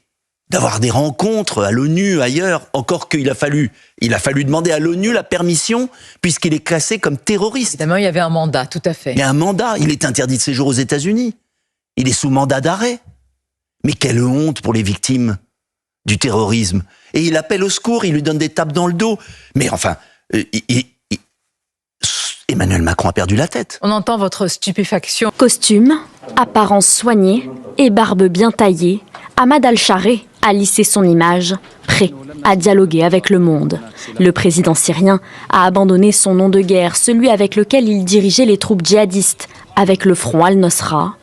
d'avoir des rencontres à l'ONU, ailleurs, encore qu'il a fallu demander à l'ONU la permission, puisqu'il est classé comme terroriste. Évidemment, il y avait un mandat, tout à fait. Il y a un mandat, il est interdit de séjour aux États-Unis. Il est sous mandat d'arrêt. Mais quelle honte pour les victimes du terrorisme. Et il appelle au secours, il lui donne des tapes dans le dos. Mais enfin, Emmanuel Macron a perdu la tête. On entend votre stupéfaction. Costume, apparence soignée et barbe bien taillée, Ahmad Al-Charé a lissé son image, prêt à dialoguer avec le monde. Le président syrien a abandonné son nom de guerre, celui avec lequel il dirigeait les troupes djihadistes, avec le front Al-Nosra.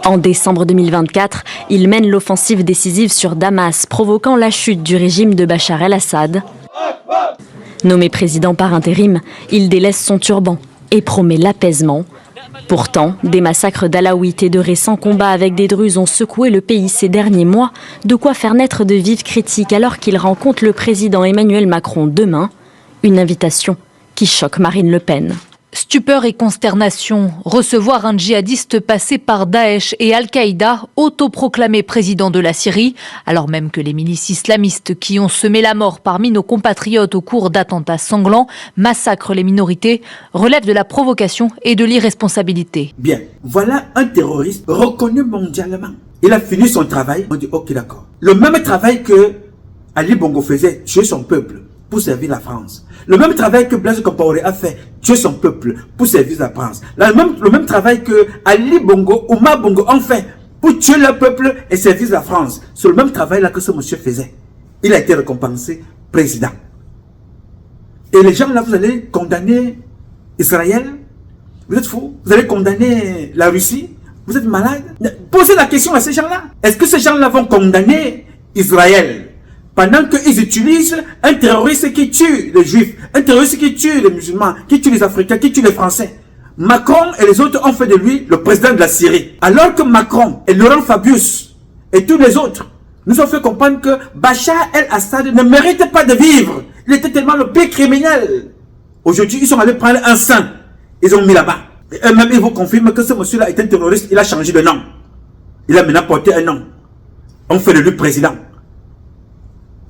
En décembre 2024, il mène l'offensive décisive sur Damas, provoquant la chute du régime de Bachar el-Assad. Nommé président par intérim, il délaisse son turban et promet l'apaisement. Pourtant, des massacres d'Alaouites et de récents combats avec des Druzes ont secoué le pays ces derniers mois, de quoi faire naître de vives critiques alors qu'il rencontre le président Emmanuel Macron demain. Une invitation qui choque Marine Le Pen. Stupeur et consternation, recevoir un djihadiste passé par Daesh et Al-Qaïda, autoproclamé président de la Syrie, alors même que les milices islamistes qui ont semé la mort parmi nos compatriotes au cours d'attentats sanglants massacrent les minorités, relèvent de la provocation et de l'irresponsabilité. Bien, voilà un terroriste reconnu mondialement. Il a fini son travail, on dit ok d'accord. Le même travail que Ali Bongo faisait, tuer son peuple pour servir la France. Le même travail que Blaise Compaoré a fait, tuer son peuple pour servir la France. Le même travail que Ali Bongo, Omar Bongo ont fait pour tuer leur peuple et servir la France. C'est le même travail là que ce monsieur faisait. Il a été récompensé président. Et les gens là, vous allez condamner Israël? Vous êtes fous? Vous allez condamner la Russie? Vous êtes malade? Posez la question à ces gens-là. Est-ce que ces gens-là vont condamner Israël pendant qu'ils utilisent un terroriste qui tue les juifs, un terroriste qui tue les musulmans, qui tue les Africains, qui tue les Français? Macron et les autres ont fait de lui le président de la Syrie. Alors que Macron et Laurent Fabius et tous les autres nous ont fait comprendre que Bachar el-Assad ne méritait pas de vivre. Il était tellement le pire criminel. Aujourd'hui, ils sont allés prendre un saint. Ils ont mis là-bas. Et eux-mêmes, ils vous confirment que ce monsieur-là est un terroriste. Il a changé de nom. Il a maintenant porté un nom. On fait de lui président.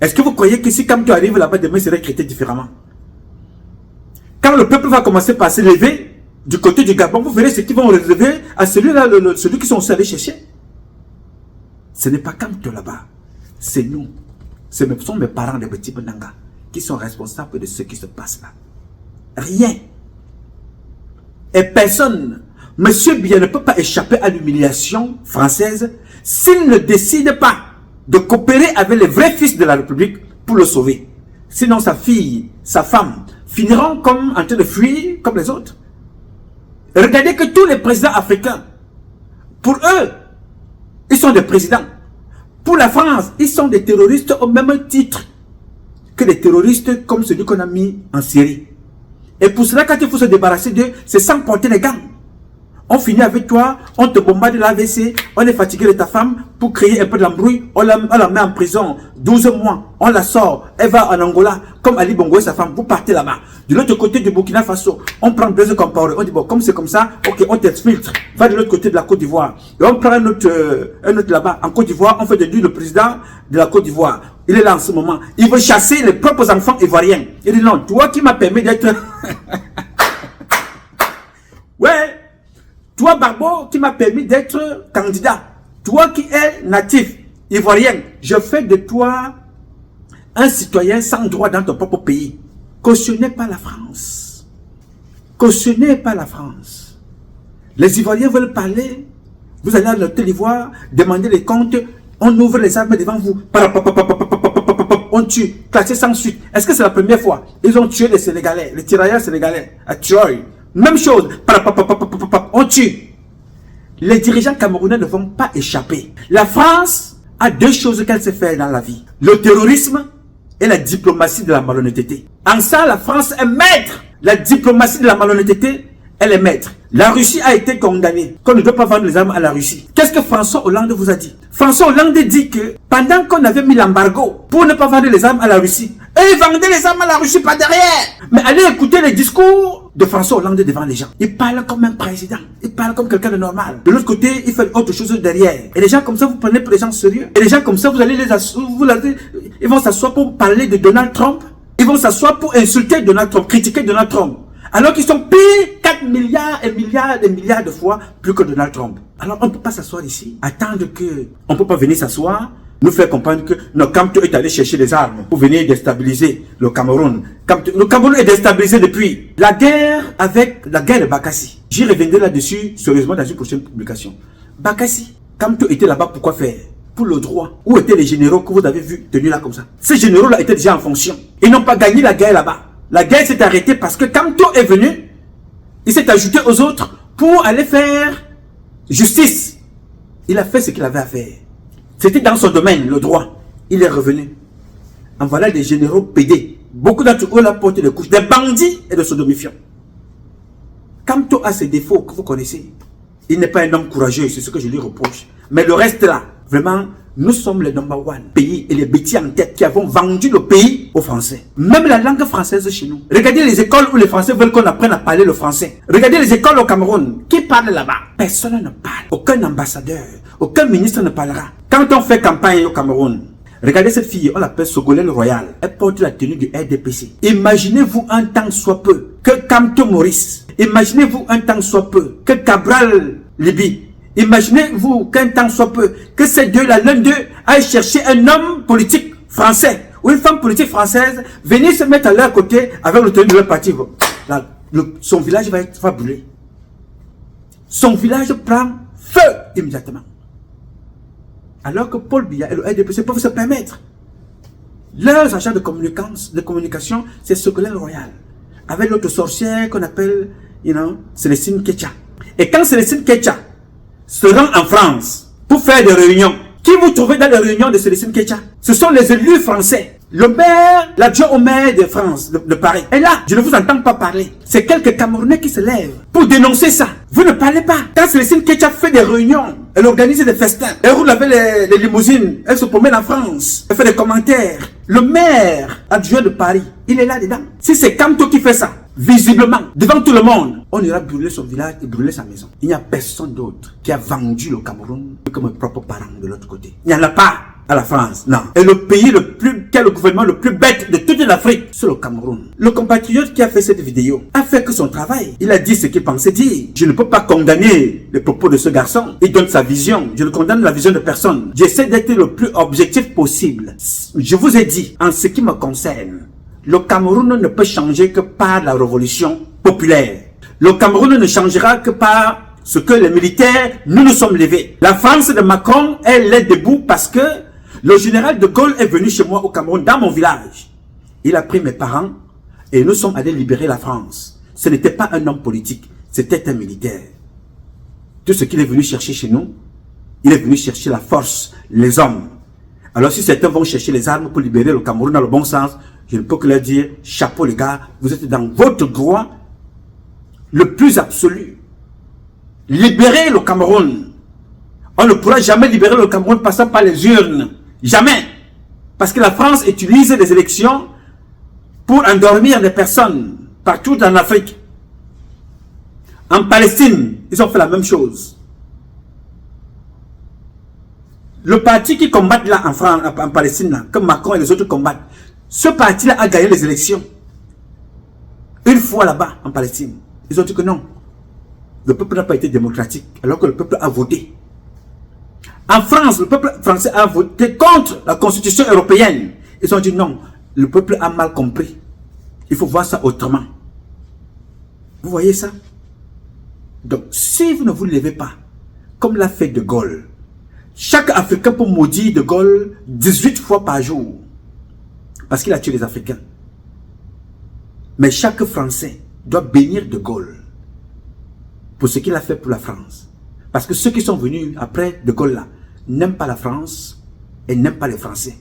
Est-ce que vous croyez que si quand tu arrives là-bas, demain, il serait traité différemment? Quand le peuple va commencer par se lever du côté du Gabon, vous verrez ce qu'ils vont réserver à celui-là, celui qui sont allés chercher. Ce n'est pas Kamto là-bas, c'est nous. Ce sont mes parents de Petit Benanga qui sont responsables de ce qui se passe là. Rien. Et personne, Monsieur Biya ne peut pas échapper à l'humiliation française s'il ne décide pas de coopérer avec les vrais fils de la République pour le sauver. Sinon sa fille, sa femme finiront comme en train de fuir comme les autres. Regardez que tous les présidents africains, pour eux, ils sont des présidents. Pour la France, ils sont des terroristes au même titre que les terroristes comme celui qu'on a mis en Syrie. Et pour cela, quand il faut se débarrasser d'eux, c'est sans porter les gants. On finit avec toi, on te bombarde l'AVC, on est fatigué de ta femme pour créer un peu de l'embrouille, on la met en prison 12 mois, on la sort, elle va en Angola, comme Ali Bongo et sa femme, vous partez là-bas. De l'autre côté du Burkina Faso, on prend Blaise Compaoré, on dit bon, comme c'est comme ça, ok, on t'exfiltre, va de l'autre côté de la Côte d'Ivoire. Et on prend un autre là-bas, en Côte d'Ivoire, on fait de lui le président de la Côte d'Ivoire. Il est là en ce moment, il veut chasser les propres enfants ivoiriens. Il dit non, toi qui m'as permis d'être... ouais. Toi, Barbeau, qui m'a permis d'être candidat. Toi qui es natif, ivoirien. Je fais de toi un citoyen sans droit dans ton propre pays. Cautionnez pas la France. Cautionnez pas la France. Les Ivoiriens veulent parler. Vous allez à l'hôtel d'Ivoire, demander les comptes. On ouvre les armes devant vous. On tue. Classé sans suite. Est-ce que c'est la première fois? Ils ont tué les Sénégalais, les tirailleurs sénégalais à Troy. Même chose, on tue. Les dirigeants camerounais ne vont pas échapper. La France a deux choses qu'elle sait faire dans la vie. Le terrorisme et la diplomatie de la malhonnêteté. En ça, la France est maître. La diplomatie de la malhonnêteté, elle est maître. La Russie a été condamnée qu'on ne doit pas vendre les armes à la Russie. Qu'est-ce que François Hollande vous a dit? François Hollande dit que pendant qu'on avait mis l'embargo pour ne pas vendre les armes à la Russie, eux vendaient les armes à la Russie par derrière. Mais allez écouter les discours de François Hollande devant les gens. Il parle comme un président. Il parle comme quelqu'un de normal. De l'autre côté, il fait autre chose derrière. Et les gens comme ça, vous prenez pour des gens sérieux. Et les gens comme ça, vous allez ils vont s'asseoir pour parler de Donald Trump. Ils vont s'asseoir pour insulter Donald Trump, critiquer Donald Trump. Alors qu'ils sont payés 4 milliards et milliards et milliards de fois plus que Donald Trump. Alors on ne peut pas s'asseoir ici, attendre que... On ne peut pas venir s'asseoir, nous faire comprendre que notre Kamto est allé chercher des armes pour venir déstabiliser le Cameroun. Le Cameroun est déstabilisé depuis la guerre de Bakassi. J'y reviendrai là-dessus, sérieusement, dans une prochaine publication. Bakassi, Kamto était là-bas, pourquoi faire? Pour le droit. Où étaient les généraux que vous avez vus tenus là comme ça? Ces généraux-là étaient déjà en fonction. Ils n'ont pas gagné la guerre là-bas. La guerre s'est arrêtée parce que Kamto est venu, il s'est ajouté aux autres pour aller faire justice. Il a fait ce qu'il avait à faire. C'était dans son domaine, le droit. Il est revenu. En voilà des généraux pédés. Beaucoup d'entre eux là portent des couches, des bandits et des sodomifiants. Kamto a ses défauts que vous connaissez. Il n'est pas un homme courageux, c'est ce que je lui reproche. Mais le reste là, vraiment, nous sommes les number one pays et les bêtis en tête qui avons vendu le pays aux Français. Même la langue française chez nous. Regardez les écoles où les Français veulent qu'on apprenne à parler le français. Regardez les écoles au Cameroun. Qui parle là-bas? Personne ne parle. Aucun ambassadeur, aucun ministre ne parlera. Quand on fait campagne au Cameroun, regardez cette fille, on l'appelle Sogolène Royal. Elle porte la tenue du RDPC. Imaginez-vous un temps soit peu que Kamto Maurice. Imaginez-vous un temps soit peu que Cabral Libye. Imaginez-vous qu'un temps soit peu que ces deux-là, l'un d'eux, aille chercher un homme politique français ou une femme politique française, venir se mettre à leur côté avec le tenue de leur parti. Là, son village va brûler. Son village prend feu immédiatement. Alors que Paul Biya et le RDPC peuvent se permettre. Leurs agents de communication, c'est Sogolène Royal. Avec l'autre sorcière qu'on appelle, Célestine Ketcha. Et quand Célestine Ketcha se rend en France pour faire des réunions, qui vous trouvez dans les réunions de Célestine Ketcha? Ce sont les élus français. Le maire, l'adjoint au maire de France, de Paris. Et là, je ne vous entends pas parler. C'est quelques Camerounais qui se lèvent pour dénoncer ça. Vous ne parlez pas. Quand Célestine Ketcha fait des réunions, elle organise des festins, elle roule avec les limousines, elle se promène en France, elle fait des commentaires. Le maire adjoint de Paris, il est là dedans. Si c'est Kamto qui fait ça, visiblement, devant tout le monde, on ira brûler son village et brûler sa maison. Il n'y a personne d'autre qui a vendu le Cameroun que mes propres parents de l'autre côté. Il n'y en a pas. à la France. Non. Et le pays qui a le gouvernement le plus bête de toute l'Afrique, c'est le Cameroun. Le compatriote qui a fait cette vidéo a fait que son travail. Il a dit ce qu'il pensait dire. Je ne peux pas condamner les propos de ce garçon. Il donne sa vision. Je ne condamne la vision de personne. J'essaie d'être le plus objectif possible. Je vous ai dit, en ce qui me concerne, le Cameroun ne peut changer que par la révolution populaire. Le Cameroun ne changera que par ce que les militaires, nous sommes levés. La France de Macron, elle est debout parce que le général de Gaulle est venu chez moi au Cameroun, dans mon village. Il a pris mes parents et nous sommes allés libérer la France. Ce n'était pas un homme politique, c'était un militaire. Tout ce qu'il est venu chercher chez nous, il est venu chercher la force, les hommes. Alors si certains vont chercher les armes pour libérer le Cameroun dans le bon sens, je ne peux que leur dire, chapeau les gars, vous êtes dans votre droit le plus absolu. Libérer le Cameroun. On ne pourra jamais libérer le Cameroun passant par les urnes. Jamais. Parce que la France utilise les élections pour endormir des personnes partout en Afrique. En Palestine, ils ont fait la même chose. Le parti qui combat là en France, en Palestine, là, comme Macron et les autres combattent, ce parti-là a gagné les élections. Une fois là-bas, en Palestine. Ils ont dit que non. Le peuple n'a pas été démocratique, alors que le peuple a voté. En France, le peuple français a voté contre la constitution européenne. Ils ont dit non, le peuple a mal compris. Il faut voir ça autrement. Vous voyez ça? Donc, si vous ne vous levez pas, comme l'a fait De Gaulle, chaque Africain peut maudire De Gaulle 18 fois par jour, parce qu'il a tué les Africains. Mais chaque Français doit bénir De Gaulle pour ce qu'il a fait pour la France. Parce que ceux qui sont venus après De Gaulle là, n'aiment pas la France et n'aiment pas les Français.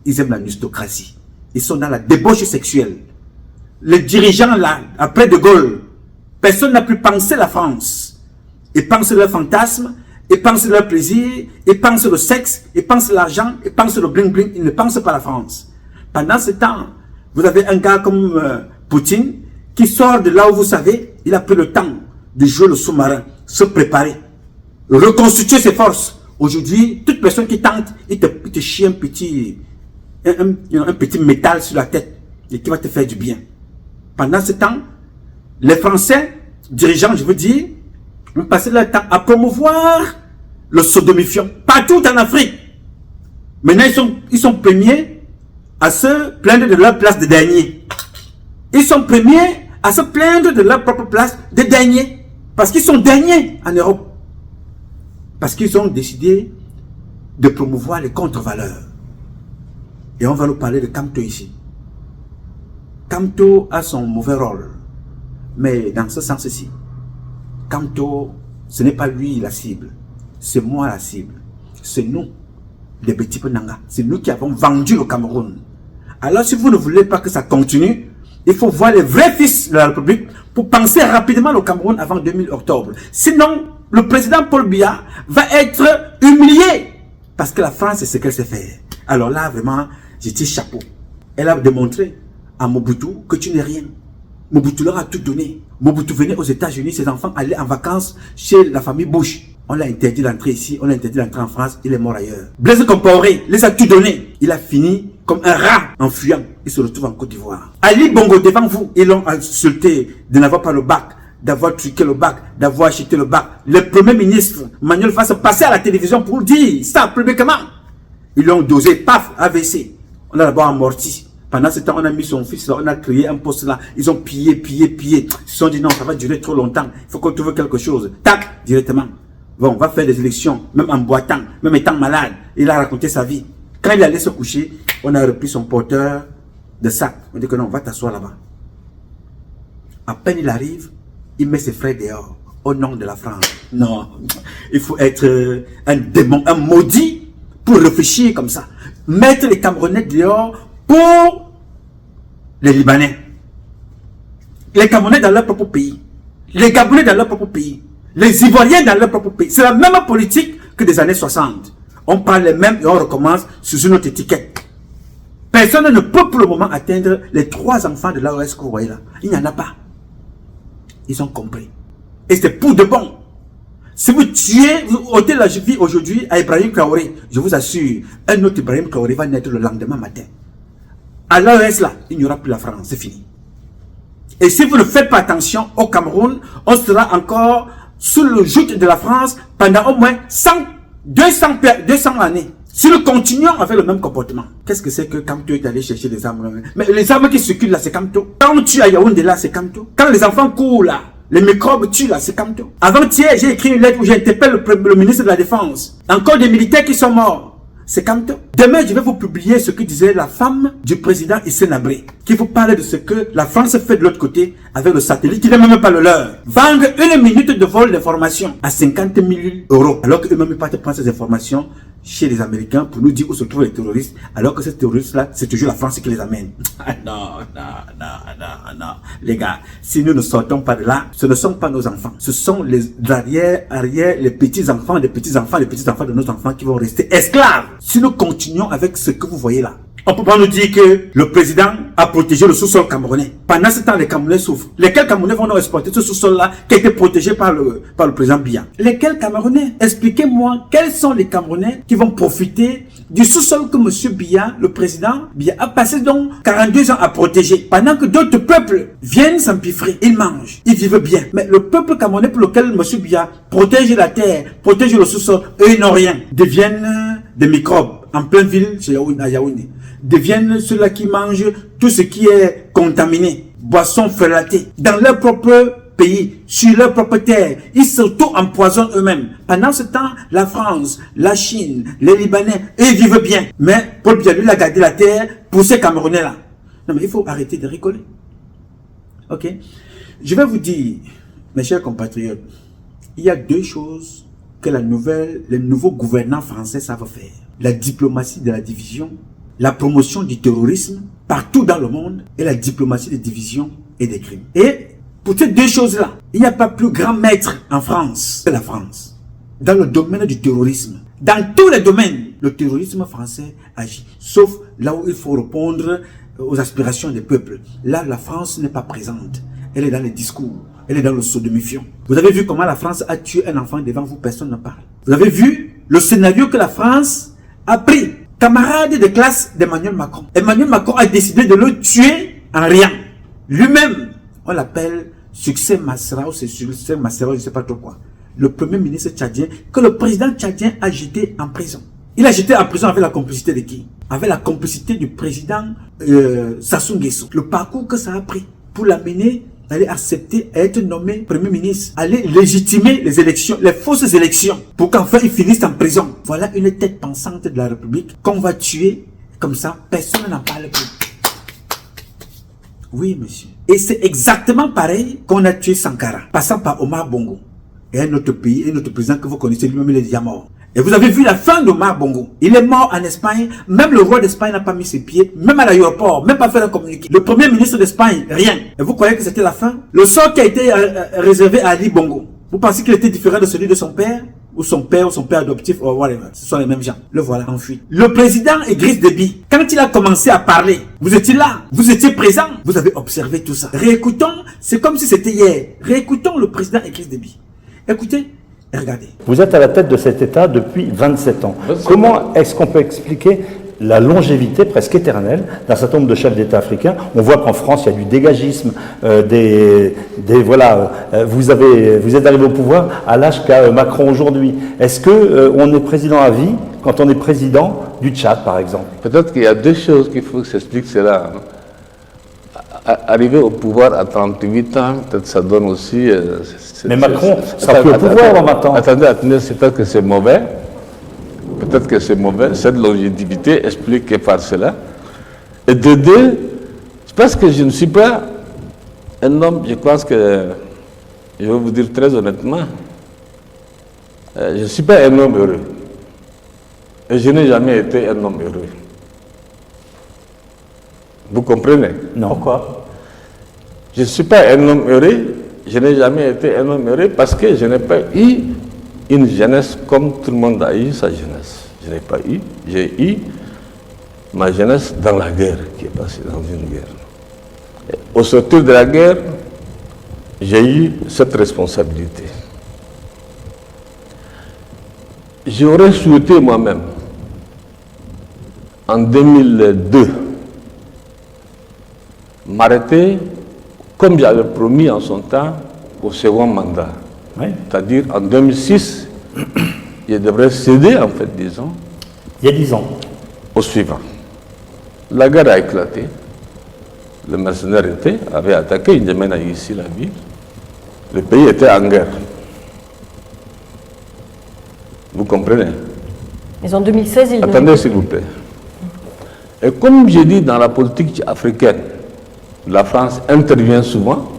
Ils aiment l'aristocratie. Ils sont dans la débauche sexuelle. Les dirigeants là, après De Gaulle, personne n'a pu penser la France. Ils pensent leur fantasme, ils pensent leur plaisir, ils pensent le sexe, ils pensent l'argent, ils pensent le bling bling, ils ne pensent pas la France. Pendant ce temps, vous avez un gars comme Poutine qui sort de là où vous savez, il a pris le temps de jouer le sous-marin, se préparer, reconstituer ses forces. Aujourd'hui, toute personne qui tente, il te chie un petit métal sur la tête et qui va te faire du bien. Pendant ce temps, les Français, dirigeants, je veux dire, ont passé leur temps à promouvoir le sodomifiant partout en Afrique. Maintenant, ils sont premiers à se plaindre de leur place de dernier. Ils sont premiers à se plaindre de leur propre place de dernier. Parce qu'ils sont derniers en Europe. Parce qu'ils ont décidé de promouvoir les contre-valeurs. Et on va nous parler de Kamto ici. Kamto a son mauvais rôle. Mais dans ce sens-ci, Kamto, ce n'est pas lui la cible. C'est moi la cible. C'est nous, les petits Penanga. C'est nous qui avons vendu le Cameroun. Alors si vous ne voulez pas que ça continue, il faut voir les vrais fils de la République pour penser rapidement au Cameroun avant 2000 octobre. Sinon, le président Paul Biya va être humilié. Parce que la France, c'est ce qu'elle sait faire. Alors là, vraiment, j'ai dit chapeau. Elle a démontré à Mobutu que tu n'es rien. Mobutu leur a tout donné. Mobutu venait aux États-Unis, ses enfants allaient en vacances chez la famille Bush. On l'a interdit d'entrer ici, on l'a interdit d'entrer en France, il est mort ailleurs. Blaise Compaoré les a tout donné. Il a fini comme un rat en fuyant. Il se retrouve en Côte d'Ivoire. Ali Bongo devant vous, ils l'ont insulté de n'avoir pas le bac, d'avoir truqué le bac, d'avoir acheté le bac. Le premier ministre, Manuel va se passer à la télévision pour dire ça publiquement. Ils l'ont dosé, paf, AVC. On a d'abord amorti. Pendant ce temps, on a mis son fils là, on a créé un poste là. Ils ont pillé. Ils se sont dit non, ça va durer trop longtemps. Il faut qu'on trouve quelque chose. Tac, directement. Bon, on va faire des élections, même en boitant, même étant malade. Il a raconté sa vie. Quand il allait se coucher, on a repris son porteur de sac. On dit que non, va t'asseoir là-bas. À peine il arrive, il met ses frères dehors, au nom de la France. Non, il faut être un démon, un maudit pour réfléchir comme ça. Mettre les Camerounais dehors pour les Libanais. Les Camerounais dans leur propre pays. Les Gabonais dans leur propre pays. Les Ivoiriens dans leur propre pays. C'est la même politique que des années 60. On parle les mêmes et on recommence sous une autre étiquette. Personne ne peut pour le moment atteindre les 3 enfants de l'AOS que vous voyez là. Il n'y en a pas. Ils ont compris. Et c'est pour de bon. Si vous tuez, vous ôtez la vie aujourd'hui à Ibrahim Traoré, je vous assure, un autre Ibrahim Traoré va naître le lendemain matin. À l'AES là, il n'y aura plus la France, c'est fini. Et si vous ne faites pas attention au Cameroun, on sera encore sous le joug de la France pendant au moins 200 années. Si nous continuons avec le même comportement, qu'est-ce que c'est que Kamto est allé chercher des armes? Mais les armes qui circulent là, c'est Kamto. Quand on tue à Yaoundé là, c'est Kamto. Quand les enfants courent là, les microbes tuent là, c'est Kamto. Avant-hier, j'ai écrit une lettre où j'interpelle le ministre de la Défense. Encore des militaires qui sont morts. C'est Kamto. Demain, je vais vous publier ce que disait la femme du président Hissène Habré, qui vous parlait de ce que la France fait de l'autre côté avec le satellite, qui n'est même pas le leur. Vendre une minute de vol d'information à 50 000 €, alors qu'eux-mêmes partent prendre ces informations chez les Américains pour nous dire où se trouvent les terroristes, alors que ces terroristes-là, c'est toujours la France qui les amène. Non. Les gars, si nous ne sortons pas de là, ce ne sont pas nos enfants. Ce sont les arrière, les petits-enfants, les petits-enfants de nos enfants qui vont rester esclaves. Si nous continuons avec ce que vous voyez là, on ne peut pas nous dire que le président a protégé le sous-sol camerounais. Pendant ce temps, les Camerounais souffrent. Lesquels Camerounais vont nous exporter ce sous-sol-là qui a été protégé par le président Biya? Lesquels Camerounais? Expliquez-moi, quels sont les Camerounais qui vont profiter du sous-sol que M. Biya, le président Biya, a passé donc 42 ans à protéger. Pendant que d'autres peuples viennent s'empiffrer, ils mangent, ils vivent bien. Mais le peuple camerounais pour lequel M. Biya protège la terre, protège le sous-sol, eux ils n'ont rien. Deviennent des microbes en pleine ville chez Yaoundé. Deviennent ceux-là qui mangent tout ce qui est contaminé, boissons frelatées, dans leur propre pays, sur leur propre terre. Ils s'auto-empoisonnent eux-mêmes. Pendant ce temps, la France, la Chine, les Libanais, ils vivent bien. Mais Paul Biya, lui, il a gardé la terre pour ces Camerounais-là. Non, mais il faut arrêter de rigoler. Ok? Je vais vous dire, mes chers compatriotes, il y a deux choses que les nouveaux gouvernants français savent faire. La diplomatie de la division, la promotion du terrorisme partout dans le monde et la diplomatie des divisions et des crimes. Et pour ces deux choses-là, il n'y a pas plus grand maître en France que la France. Dans le domaine du terrorisme, dans tous les domaines, le terrorisme français agit. Sauf là où il faut répondre aux aspirations des peuples. Là, la France n'est pas présente. Elle est dans les discours. Elle est dans le sodomifiant. Vous avez vu comment la France a tué un enfant devant vous, personne ne parle. Vous avez vu le scénario que la France a pris. Camarade de classe d'Emmanuel Macron. Emmanuel Macron a décidé de le tuer en rien. Lui-même, on l'appelle Succès Masra ou c'est Succès Masra, je ne sais pas trop quoi. Le premier ministre tchadien que le président tchadien a jeté en prison. Il a jeté en prison avec la complicité de qui? Avec la complicité du président Sassou Nguesso. Le parcours que ça a pris pour l'amener à aller accepter à être nommé premier ministre, aller légitimer les élections, les fausses élections, pour qu'enfin il finisse en prison. Voilà une tête pensante de la République qu'on va tuer comme ça, personne n'en parle plus. Oui, monsieur. Et c'est exactement pareil qu'on a tué Sankara, passant par Omar Bongo. Et un autre pays, un autre président que vous connaissez, lui-même il est déjà mort. Et vous avez vu la fin d'Omar Bongo. Il est mort en Espagne. Même le roi d'Espagne n'a pas mis ses pieds. Même à l'aéroport. Même pas fait un communiqué. Le premier ministre d'Espagne, rien. Et vous croyez que c'était la fin? Le sort qui a été réservé à Ali Bongo. Vous pensez qu'il était différent de celui de son père? Ou son père adoptif, ou whatever. Ce sont les mêmes gens. Le voilà en fuite. Le président Idriss Déby, quand il a commencé à parler, vous étiez là. Vous étiez présent. Vous avez observé tout ça. Réécoutons. C'est comme si c'était hier. Réécoutons le président Idriss Déby. Écoutez. Regardez. Vous êtes à la tête de cet État depuis 27 ans. Comment est-ce qu'on peut expliquer la longévité presque éternelle d'un certain nombre de chefs d'État africains? On voit qu'en France, il y a du dégagisme, voilà, vous êtes arrivé au pouvoir à l'âge qu'a Macron aujourd'hui. Est-ce qu'on est président à vie quand on est président du Tchad, par exemple? Peut-être qu'il y a deux choses qu'il faut que s'explique cela. Arriver au pouvoir à 38 ans, peut-être ça donne aussi... mais Macron sera plus au pouvoir en 20 ans. Attendez, c'est peut-être que c'est mauvais. Peut-être que c'est mauvais. Cette longévité explique par cela. Et de deux, je pense que je ne suis pas un homme, je pense que, je vais vous dire très honnêtement, je ne suis pas un homme heureux. Et je n'ai jamais été un homme heureux. Vous comprenez? Non. Pourquoi? Je ne suis pas un homme heureux, je n'ai jamais été un homme heureux parce que je n'ai pas eu une jeunesse comme tout le monde a eu sa jeunesse. Je n'ai pas eu, j'ai eu ma jeunesse dans la guerre, qui est passée dans une guerre. Et au sortir de la guerre, j'ai eu cette responsabilité. j'aurais souhaité moi-même, en 2002, m'arrêter, comme j'avais promis en son temps, au second mandat. Oui. C'est-à-dire en 2006, je devrais céder, en fait, disons, il y a 10 ans, au suivant. La guerre a éclaté. Le mercenaire avait attaqué N'Djamena ici, la ville. Le pays était en guerre. Vous comprenez? Mais en 2016, il... Attendez, s'il vous plaît. Et comme j'ai dit, dans la politique africaine, la France intervient souvent,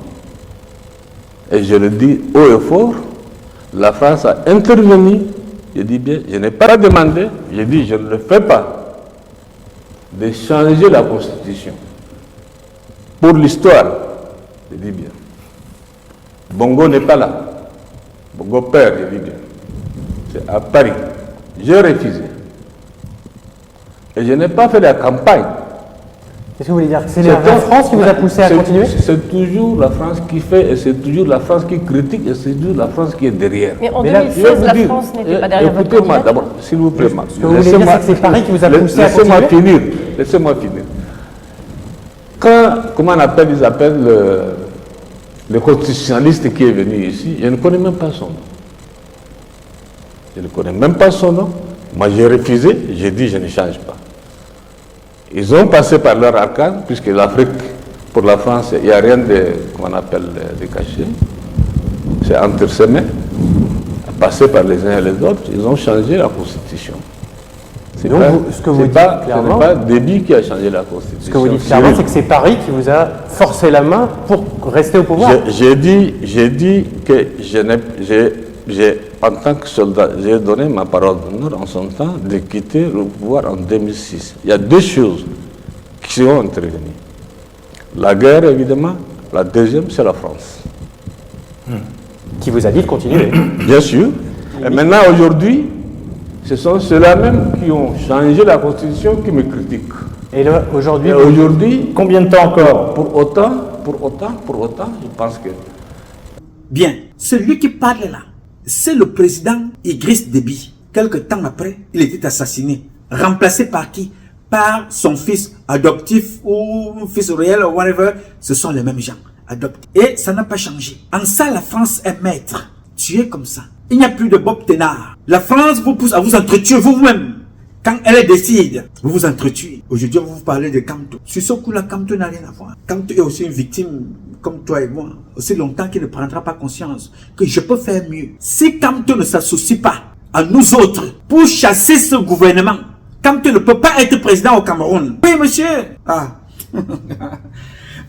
et je le dis haut et fort, la France a intervenu, je dis bien, je n'ai pas demandé, je dis je ne le fais pas, de changer la Constitution. Pour l'histoire, je dis bien. Bongo n'est pas là. Bongo père, je dis bien. C'est à Paris. J'ai refusé. Et je n'ai pas fait la campagne. Qu'est-ce que vous voulez dire? C'est la France qui vous a poussé à continuer? C'est toujours la France qui fait, et c'est toujours la France qui critique, et c'est toujours la France qui est derrière. Mais en 2016, la France n'était pas derrière votre Écoutez-moi d'abord, s'il vous plaît. Ce que vous voulez dire, c'est que c'est Paris qui vous a poussé à continuer? Laissez-moi finir. Quand, comment on appelle, ils appellent le constitutionnaliste qui est venu ici, je ne connais même pas son nom. Je ne connais même pas son nom. Moi, j'ai refusé, j'ai dit je ne change pas. Ils ont passé par leur arcane, puisque l'Afrique, pour la France, il n'y a rien de, comment on appelle, de caché. C'est entresemé, passé par les uns et les autres, ils ont changé la Constitution. C'est donc ce que vous dites clairement. Ce n'est pas Déby qui a changé la Constitution. Ce que vous dites clairement, c'est que c'est Paris qui vous a forcé la main pour rester au pouvoir. J'ai dit que en tant que soldat, j'ai donné ma parole d'honneur en son temps de quitter le pouvoir en 2006. Il y a deux choses qui sont intervenues. La guerre, évidemment. La deuxième, c'est la France. Qui vous a dit de continuer. Bien sûr. Et maintenant, aujourd'hui, ce sont ceux-là même qui ont changé la Constitution qui me critiquent. Et là, aujourd'hui, combien de temps encore? Pour autant, je pense que... Bien, celui qui parle là, c'est le président Idriss Déby. Quelque temps après, il était assassiné. Remplacé par qui? Par son fils adoptif ou fils réel ou whatever. Ce sont les mêmes gens adoptés. Et ça n'a pas changé. En ça, la France est maître. Tu es comme ça. Il n'y a plus de Bob Ténard. La France vous pousse à vous entretuer vous-même. Quand elle décide, vous vous entretuez. Aujourd'hui, vous parlez de Kamto. Sur ce coup-là, Kamto n'a rien à voir. Kamto est aussi une victime, comme toi et moi. Aussi longtemps qu'il ne prendra pas conscience que je peux faire mieux. Si Kamto ne s'associe pas à nous autres pour chasser ce gouvernement, Kamto ne peut pas être président au Cameroun. Oui, monsieur. Ah.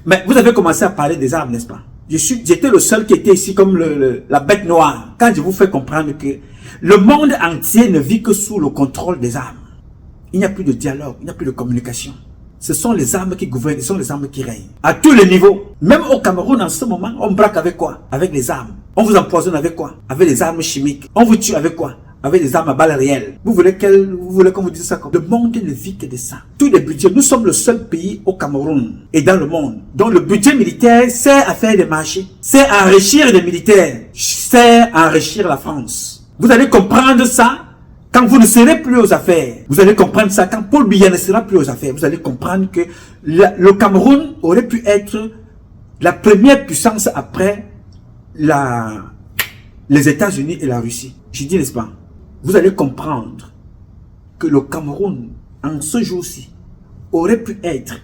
Mais vous avez commencé à parler des armes, n'est-ce pas? J'étais le seul qui était ici comme la bête noire. Quand je vous fais comprendre que le monde entier ne vit que sous le contrôle des armes. Il n'y a plus de dialogue, il n'y a plus de communication. Ce sont les armes qui gouvernent, ce sont les armes qui règnent. À tous les niveaux. Même au Cameroun, en ce moment, on braque avec quoi? Avec les armes. On vous empoisonne avec quoi? Avec les armes chimiques. On vous tue avec quoi? Avec des armes à balles réelles. Vous voulez qu'on vous dise ça comme? Le monde ne vit que de ça. Tous les budgets, nous sommes le seul pays au Cameroun et dans le monde dont le budget militaire sert à faire des marchés, sert à enrichir les militaires, sert à enrichir la France. Vous allez comprendre ça quand vous ne serez plus aux affaires. Vous allez comprendre ça quand Paul Biya ne sera plus aux affaires. Vous allez comprendre que le Cameroun aurait pu être la première puissance après les États-Unis et la Russie. Je dis, n'est-ce pas? Vous allez comprendre que le Cameroun, en ce jour-ci, aurait pu être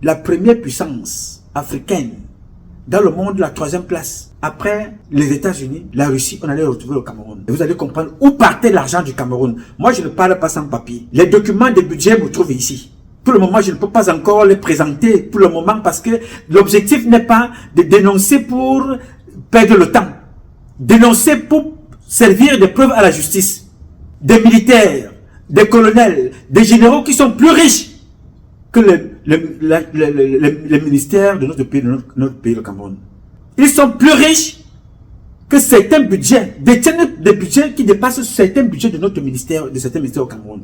la première puissance africaine dans le monde, la 3e place. Après les États-Unis, la Russie, on allait retrouver le Cameroun. Et vous allez comprendre où partait l'argent du Cameroun. Moi, je ne parle pas sans papier. Les documents de budget, vous trouvez ici. Pour le moment, je ne peux pas encore les présenter pour le moment parce que l'objectif n'est pas de dénoncer pour perdre le temps. Dénoncer pour servir de preuve à la justice. Des militaires, des colonels, des généraux qui sont plus riches que les ministères de notre pays, le Cameroun. Ils sont plus riches que certains budgets, détiennent des budgets qui dépassent certains budgets de notre ministère, de certains ministères au Cameroun.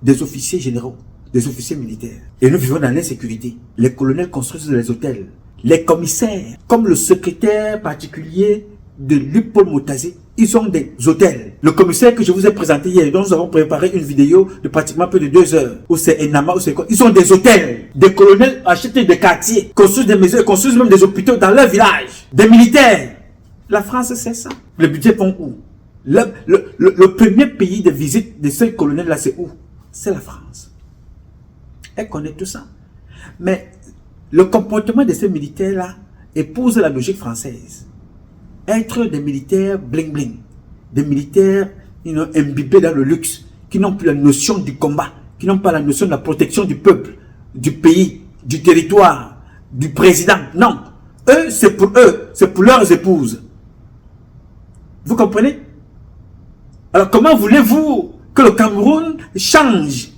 Des officiers généraux, des officiers militaires. Et nous vivons dans l'insécurité. Les colonels construisent des hôtels. Les commissaires, comme le secrétaire particulier de Luc Paul Motazé, ils ont des hôtels. Le commissaire que je vous ai présenté hier, dont nous avons préparé une vidéo de pratiquement plus de 2 heures, où c'est Enama, où c'est quoi, ils ont des hôtels. Des colonels achètent des quartiers, construisent des maisons, construisent même des hôpitaux dans leur village. Des militaires. La France, c'est ça. Le budget vont où? Le premier pays de visite de ces colonels-là, c'est où? C'est la France. Elle connaît tout ça. Mais le comportement de ces militaires-là épouse la logique française. Être des militaires bling-bling, des militaires imbibés dans le luxe, qui n'ont plus la notion du combat, qui n'ont pas la notion de la protection du peuple, du pays, du territoire, du président. Non, eux, c'est pour leurs épouses. Vous comprenez? Alors comment voulez-vous que le Cameroun change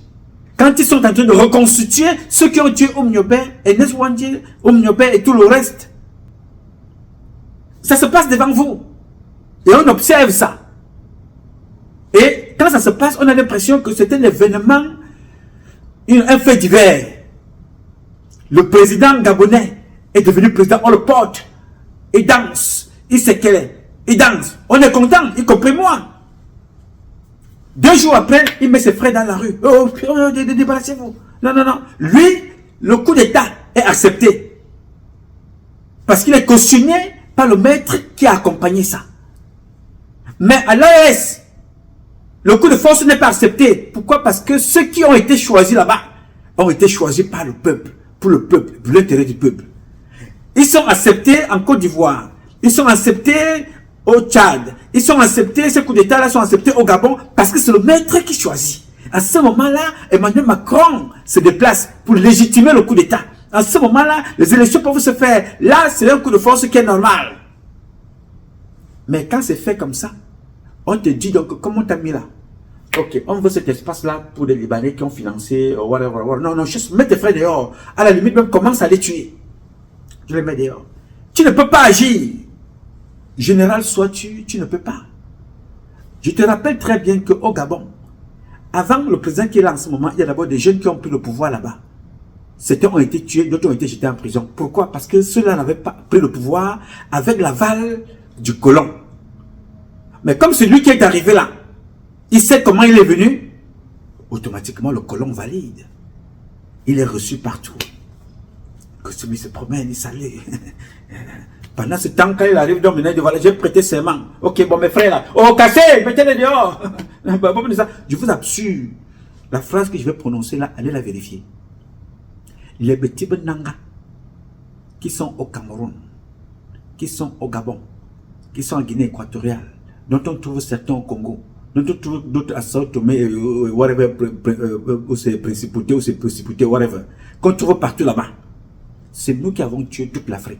quand ils sont en train de reconstituer ceux qui ont tué Omniobé, Ernest Ouandjé, Omniobé et tout le reste? Ça se passe devant vous. Et on observe ça. Et quand ça se passe, on a l'impression que c'est un événement, un fait divers. Le président gabonais est devenu président, on le porte. Il danse. Il sait qu'elle est. Il danse. On est content, y compris moi. 2 jours après, il met ses frères dans la rue. Oh, débarrassez-vous. Non, non, non. Lui, le coup d'État est accepté. Parce qu'il est cautionné par le maître qui a accompagné ça. Mais à l'AES, le coup de force n'est pas accepté. Pourquoi? Parce que ceux qui ont été choisis là-bas ont été choisis par le peuple, pour l'intérêt du peuple. Ils sont acceptés en Côte d'Ivoire. Ils sont acceptés au Tchad. Ils sont acceptés, ces coups d'État-là sont acceptés au Gabon parce que c'est le maître qui choisit. À ce moment-là, Emmanuel Macron se déplace pour légitimer le coup d'État. À ce moment-là, les élections peuvent se faire. Là, c'est un coup de force qui est normal. Mais quand c'est fait comme ça, on te dit donc, comment t'as mis là? Ok, on veut cet espace-là pour les Libanais qui ont financé, whatever. Non, non, juste mets tes frères dehors. À la limite, même commence à les tuer. Je les mets dehors. Tu ne peux pas agir. Général, sois-tu, tu ne peux pas. Je te rappelle très bien qu'au Gabon, avant le président qui est là en ce moment, il y a d'abord des jeunes qui ont pris le pouvoir là-bas. Certains ont été tués, d'autres ont été jetés en prison. Pourquoi? Parce que ceux-là n'avaient pas pris le pouvoir avec l'aval du colon. Mais comme c'est lui qui est arrivé là, il sait comment il est venu, automatiquement le colon valide. Il est reçu partout. Que celui se promène, il salue. Pendant ce temps, quand il arrive, donc maintenant, il dit, voilà, j'ai prêté serment. Ok, bon, mes frères là, oh, cassez, mettez-les dehors. Je vous assure, la phrase que je vais prononcer là, allez la vérifier. Les petits Nanga qui sont au Cameroun, qui sont au Gabon, qui sont en Guinée équatoriale, dont on trouve certains au Congo, dont on trouve d'autres à Sao Tomé, whatever, ou c'est principauté, ou c'est précipité, whatever, qu'on trouve partout là-bas. C'est nous qui avons tué toute l'Afrique.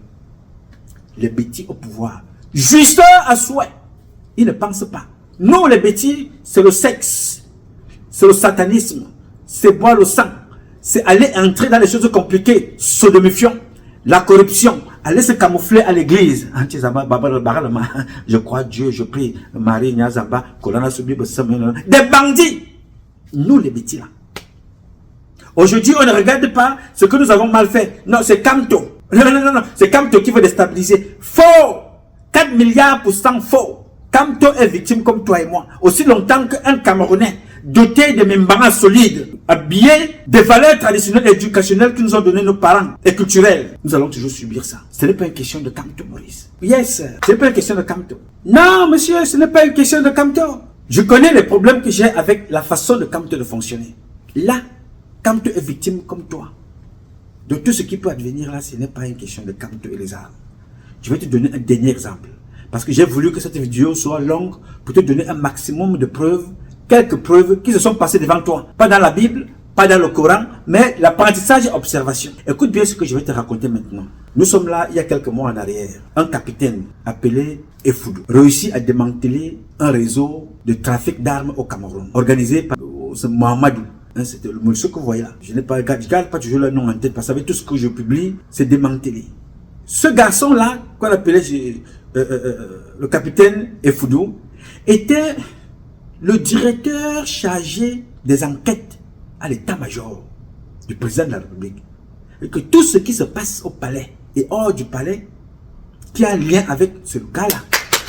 Les bêtis au pouvoir. Juste à souhait. Ils ne pensent pas. Nous, les bêtis, c'est le sexe. C'est le satanisme. C'est boire le sang. C'est aller entrer dans les choses compliquées. Sodomifiant. La corruption. Aller se camoufler à l'église. Je crois Dieu, je prie. Marie, Nyazamba, Kolana Subi, des bandits. Nous, les bêtis là. Aujourd'hui, on ne regarde pas ce que nous avons mal fait. Non, c'est Kamto. Non, non, non, non. C'est Kamto qui veut déstabiliser. Faux. 4 milliards % faux. Kamto est victime comme toi et moi. Aussi longtemps qu'un Camerounais doté de membres solides, habillé des valeurs traditionnelles et éducationnelles que nous ont donné nos parents et culturelles, nous allons toujours subir ça. Ce n'est pas une question de Kamto, Maurice. Yes, ce n'est pas une question de Kamto. Non, monsieur, ce n'est pas une question de Kamto. Je connais les problèmes que j'ai avec la façon de Kamto de fonctionner. Là, Kamto est victime comme toi. De tout ce qui peut advenir là, ce n'est pas une question de Kamto et les armes. Je vais te donner un dernier exemple. Parce que j'ai voulu que cette vidéo soit longue pour te donner un maximum de preuves, quelques preuves qui se sont passées devant toi. Pas dans la Bible, pas dans le Coran, mais l'apprentissage et observation. Écoute bien ce que je vais te raconter maintenant. Nous sommes là il y a quelques mois en arrière. Un capitaine appelé Efoudou réussit à démanteler un réseau de trafic d'armes au Cameroun, organisé par Mohamedou. C'était le monsieur que vous voyez là. Je n'ai pas, je garde pas toujours le nom en tête parce que avec tout ce que je publie, c'est démantelé. Ce garçon-là, qu'on appelait le capitaine Efoudou, était le directeur chargé des enquêtes à l'état-major du président de la République. Et que tout ce qui se passe au palais et hors du palais, qui a un lien avec ce gars-là,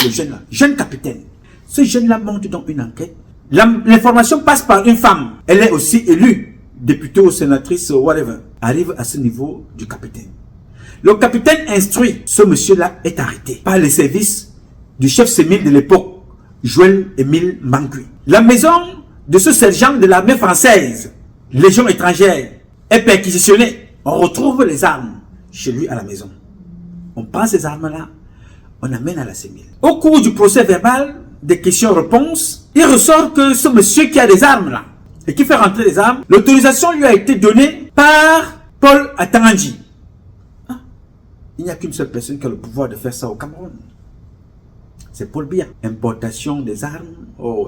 le jeune capitaine. Ce jeune-là monte dans une enquête. L'information passe par une femme. Elle est aussi élue, députée ou sénatrice, whatever. Arrive à ce niveau du capitaine. Le capitaine instruit. Ce monsieur-là est arrêté par les services du chef sémile de l'époque, Joël-Émile Mangui. La maison de ce sergent de l'armée française, Légion étrangère, est perquisitionnée. On retrouve les armes chez lui à la maison. On prend ces armes-là, on amène à la sémile. Au cours du procès verbal, des questions-réponses, il ressort que ce monsieur qui a des armes là, et qui fait rentrer les armes, l'autorisation lui a été donnée par Paul Atangandji. Ah, il n'y a qu'une seule personne qui a le pouvoir de faire ça au Cameroun. C'est Paul Biya. Importation des armes,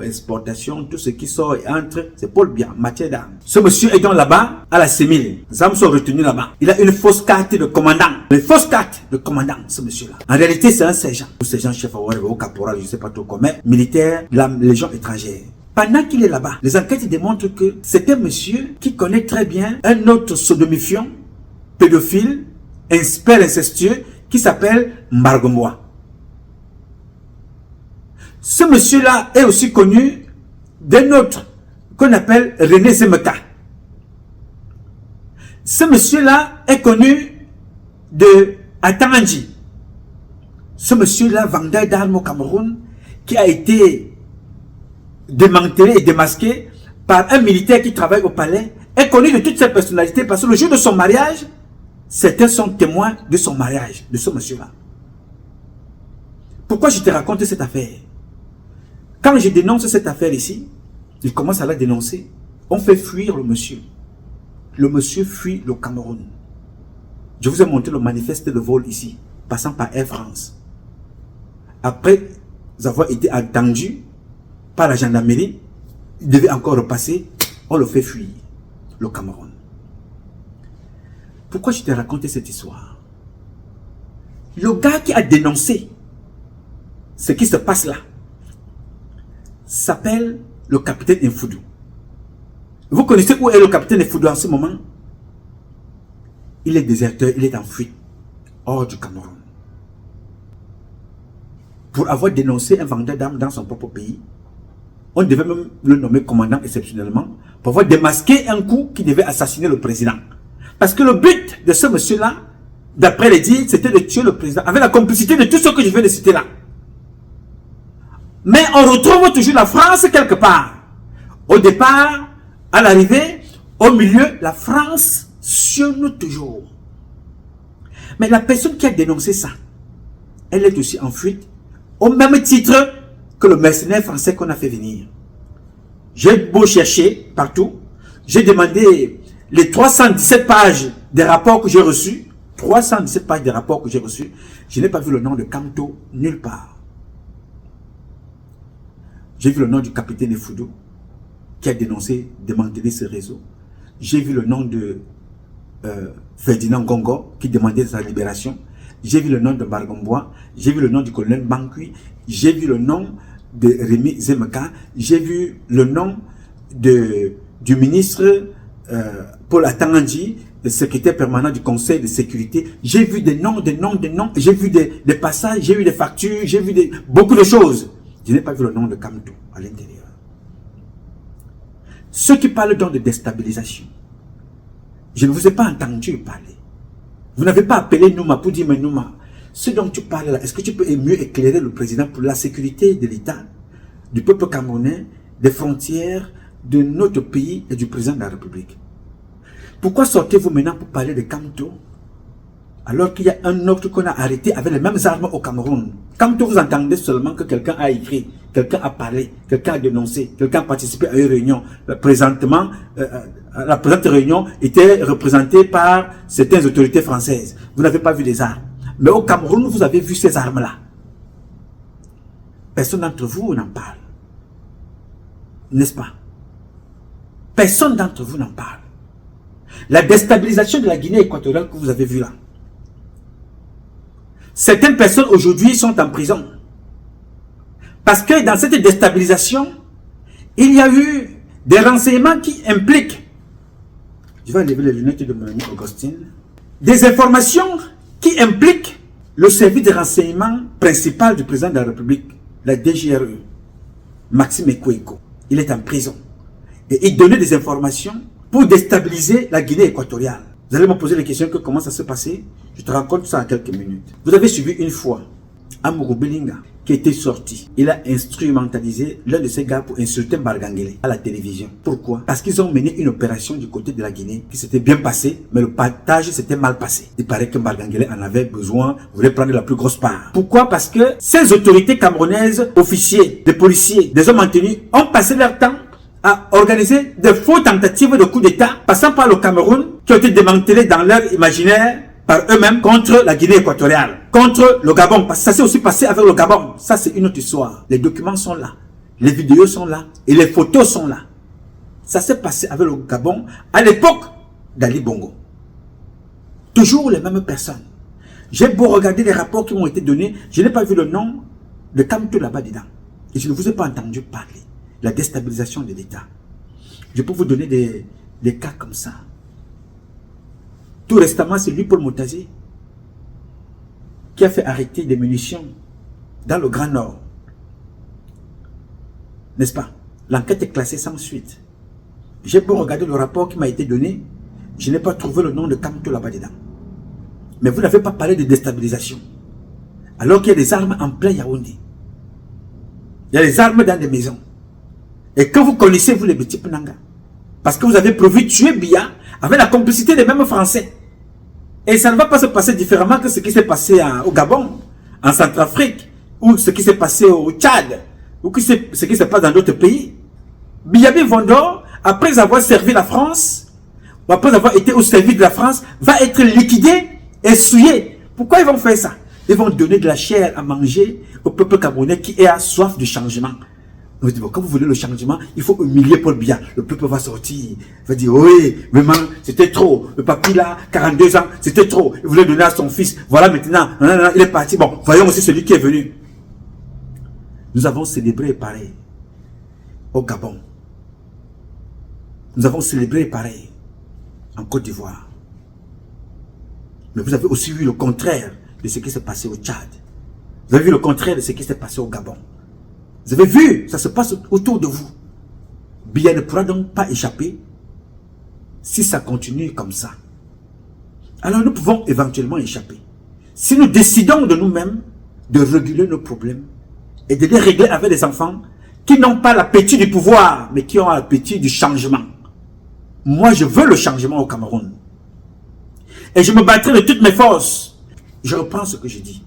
exportation, tout ce qui sort et entre, c'est Paul Biya, matière d'armes. Ce monsieur est donc là-bas, à la sémile. Les armes sont retenues là-bas. Il a une fausse carte de commandant. Une fausse carte de commandant, ce monsieur-là. En réalité, c'est un sergent. Ou sergent chef ou caporal, je ne sais pas trop comment, militaire, la Légion étrangère. Pendant qu'il est là-bas, les enquêtes démontrent que c'est un monsieur qui connaît très bien un autre sodomifiant, pédophile, père incestueux, qui s'appelle Mbargomboa. Ce monsieur-là est aussi connu d'un autre qu'on appelle René Zemeka. Ce monsieur-là est connu de Atangandji. Ce monsieur-là, vendeur d'armes au Cameroun, qui a été démantelé et démasqué par un militaire qui travaille au palais, est connu de toutes ses personnalités parce que le jour de son mariage, certains sont témoins de son mariage, de ce monsieur-là. Pourquoi je te raconte cette affaire? Quand je dénonce cette affaire ici, je commence à la dénoncer. On fait fuir le monsieur. Le monsieur fuit le Cameroun. Je vous ai montré le manifeste de vol ici, passant par Air France. Après avoir été attendu par la gendarmerie, il devait encore repasser, on le fait fuir, le Cameroun. Pourquoi je te raconte cette histoire? Le gars qui a dénoncé ce qui se passe là, s'appelle le capitaine Nfoudou. Vous connaissez où est le capitaine Nfoudou en ce moment? Il est déserteur, il est en fuite, hors du Cameroun. Pour avoir dénoncé un vendeur d'armes dans son propre pays, on devait même le nommer commandant exceptionnellement, pour avoir démasqué un coup qui devait assassiner le président. Parce que le but de ce monsieur-là, d'après les dires, c'était de tuer le président, avec la complicité de tout ce que je viens de citer là. Mais on retrouve toujours la France quelque part. Au départ, à l'arrivée, au milieu, la France sionne toujours. Mais la personne qui a dénoncé ça, elle est aussi en fuite, au même titre que le mercenaire français qu'on a fait venir. J'ai beau chercher partout, j'ai demandé les 317 pages des rapports que j'ai reçus, 317 pages des rapports que j'ai reçus, je n'ai pas vu le nom de Kamto nulle part. J'ai vu le nom du capitaine Nfoudou qui a dénoncé, démantelé ce réseau. J'ai vu le nom de Ferdinand Gongo qui demandait sa libération. J'ai vu le nom de Mbargomboa. J'ai vu le nom du colonel Mangui. J'ai vu le nom de Rémi Zemeka. J'ai vu le nom du ministre Paul Atangandji, le secrétaire permanent du Conseil de sécurité. J'ai vu des noms. J'ai vu des passages, j'ai vu des factures, j'ai vu beaucoup de choses. Je n'ai pas vu le nom de Kamto à l'intérieur. Ceux qui parlent donc de déstabilisation, je ne vous ai pas entendu parler. Vous n'avez pas appelé Nouma pour dire, mais Nouma, ce dont tu parles là, est-ce que tu peux mieux éclairer le président pour la sécurité de l'État, du peuple camerounais, des frontières de notre pays et du président de la République? Pourquoi sortez-vous maintenant pour parler de Kamto alors qu'il y a un autre qu'on a arrêté avec les mêmes armes au Cameroun? Kamto, vous entendez seulement que quelqu'un a écrit, quelqu'un a parlé, quelqu'un a dénoncé, quelqu'un a participé à une réunion. Présentement, la présente réunion était représentée par certaines autorités françaises. Vous n'avez pas vu les armes. Mais au Cameroun, vous avez vu ces armes-là. Personne d'entre vous n'en parle. N'est-ce pas? Personne d'entre vous n'en parle. La déstabilisation de la Guinée équatoriale que vous avez vue là. Certaines personnes aujourd'hui sont en prison. Parce que dans cette déstabilisation, il y a eu des renseignements qui impliquent, je vais enlever les lunettes de mon ami Augustine, des informations qui impliquent le service de renseignement principal du président de la République, la DGRE. Maxime Ekweko. Il est en prison. Et il donnait des informations pour déstabiliser la Guinée équatoriale. Vous allez me poser la question que comment ça s'est passé. Je te raconte ça en quelques minutes. Vous avez suivi une fois Amourou Belinga qui était sorti. Il a instrumentalisé l'un de ses gars pour insulter Bargangele à la télévision. Pourquoi? Parce qu'ils ont mené une opération du côté de la Guinée qui s'était bien passée, mais le partage s'était mal passé. Il paraît que Bargangele en avait besoin, voulait prendre la plus grosse part. Pourquoi? Parce que ces autorités camerounaises, officiers, des policiers, des hommes en tenue, ont passé leur temps à organiser de fausses tentatives de coup d'État, passant par le Cameroun, qui ont été démantelés dans leur imaginaire par eux-mêmes contre la Guinée équatoriale, contre le Gabon, parce que ça s'est aussi passé avec le Gabon. Ça, c'est une autre histoire. Les documents sont là, les vidéos sont là, et les photos sont là. Ça s'est passé avec le Gabon à l'époque d'Ali Bongo. Toujours les mêmes personnes. J'ai beau regarder les rapports qui m'ont été donnés, je n'ai pas vu le nom de Kamto là-bas dedans. Et je ne vous ai pas entendu parler. La déstabilisation de l'État. Je peux vous donner des cas comme ça. Tout récemment, c'est lui, Paul Moutazi, qui a fait arrêter des munitions dans le Grand Nord. N'est-ce pas? L'enquête est classée sans suite. J'ai beau regarder le rapport qui m'a été donné, je n'ai pas trouvé le nom de Kamto là-bas dedans. Mais vous n'avez pas parlé de déstabilisation. Alors qu'il y a des armes en plein Yaoundé. Il y a des armes dans des maisons. Et que vous connaissez, vous les petits Penanga. Parce que vous avez prévu tuer Biya avec la complicité des mêmes Français. Et ça ne va pas se passer différemment que ce qui s'est passé au Gabon, en Centrafrique, ou ce qui s'est passé au Tchad, ou ce qui se passe dans d'autres pays. Biyabi Vondor, après avoir servi la France, ou après avoir été au service de la France, va être liquidé et souillé. Pourquoi ils vont faire ça? Ils vont donner de la chair à manger au peuple camerounais qui a soif de changement. On dit, bon, quand vous voulez le changement, il faut humilier Paul Biya. Le peuple va sortir. Il va dire, oui, vraiment, c'était trop. Le papy là, 42 ans, c'était trop. Il voulait donner à son fils. Voilà maintenant, il est parti. Bon, voyons aussi celui qui est venu. Nous avons célébré pareil au Gabon. Nous avons célébré pareil en Côte d'Ivoire. Mais vous avez aussi vu le contraire de ce qui s'est passé au Tchad. Vous avez vu le contraire de ce qui s'est passé au Gabon. Vous avez vu, ça se passe autour de vous. Biya ne pourra donc pas échapper si ça continue comme ça. Alors nous pouvons éventuellement échapper. Si nous décidons de nous-mêmes de réguler nos problèmes et de les régler avec des enfants qui n'ont pas l'appétit du pouvoir, mais qui ont l'appétit du changement. Moi, je veux le changement au Cameroun. Et je me battrai de toutes mes forces. Je reprends ce que je dis.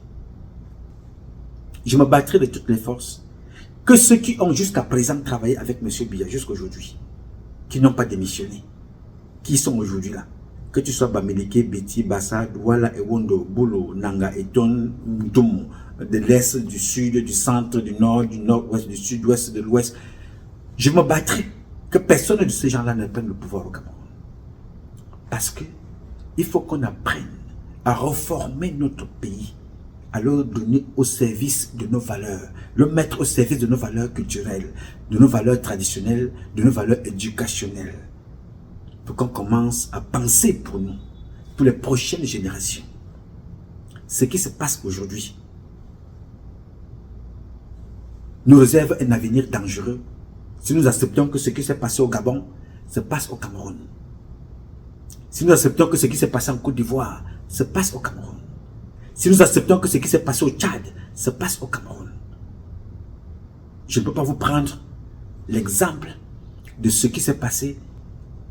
Je me battrai de toutes les forces que ceux qui ont jusqu'à présent travaillé avec M. Biya jusqu'à aujourd'hui, qui n'ont pas démissionné, qui sont aujourd'hui là, que tu sois Bamileke, Beti, Bassa, Douala, Ewondo, Bolo, Nanga, Eton, Mdoum, de l'Est, du Sud, du Centre, du Nord, du Nord-Ouest, du Sud-Ouest, de l'Ouest, je me battrai que personne de ces gens-là ne prenne le pouvoir au Cameroun. Parce que il faut qu'on apprenne à reformer notre pays, à le donner au service de nos valeurs, le mettre au service de nos valeurs culturelles, de nos valeurs traditionnelles, de nos valeurs éducationnelles. Pour qu'on commence à penser pour nous, pour les prochaines générations. Ce qui se passe aujourd'hui nous réserve un avenir dangereux si nous acceptons que ce qui s'est passé au Gabon se passe au Cameroun. Si nous acceptons que ce qui s'est passé en Côte d'Ivoire se passe au Cameroun. Si nous acceptons que ce qui s'est passé au Tchad se passe au Cameroun. Je ne peux pas vous prendre l'exemple de ce qui s'est passé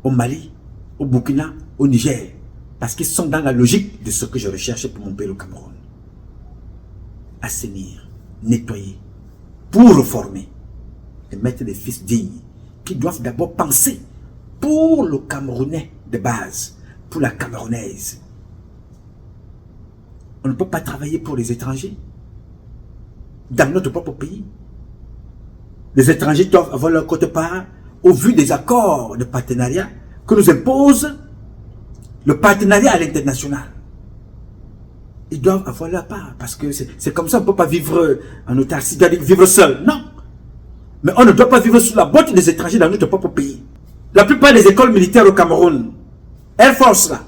au Mali, au Burkina, au Niger, parce qu'ils sont dans la logique de ce que je recherche pour mon pays, le Cameroun. Assainir, nettoyer, pour reformer et mettre des fils dignes qui doivent d'abord penser pour le Camerounais de base, pour la Camerounaise. On ne peut pas travailler pour les étrangers dans notre propre pays. Les étrangers doivent avoir leur quote-part au vu des accords de partenariat que nous impose le partenariat à l'international. Ils doivent avoir leur part parce que c'est comme ça, on ne peut pas vivre en autarcie, vivre seul. Non. Mais on ne doit pas vivre sous la botte des étrangers dans notre propre pays. La plupart des écoles militaires au Cameroun, Air Force là,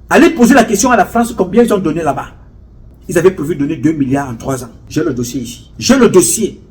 allez poser la question à la France combien ils ont donné là-bas. Ils avaient prévu donner 2 milliards en 3 ans. J'ai le dossier ici. J'ai le dossier.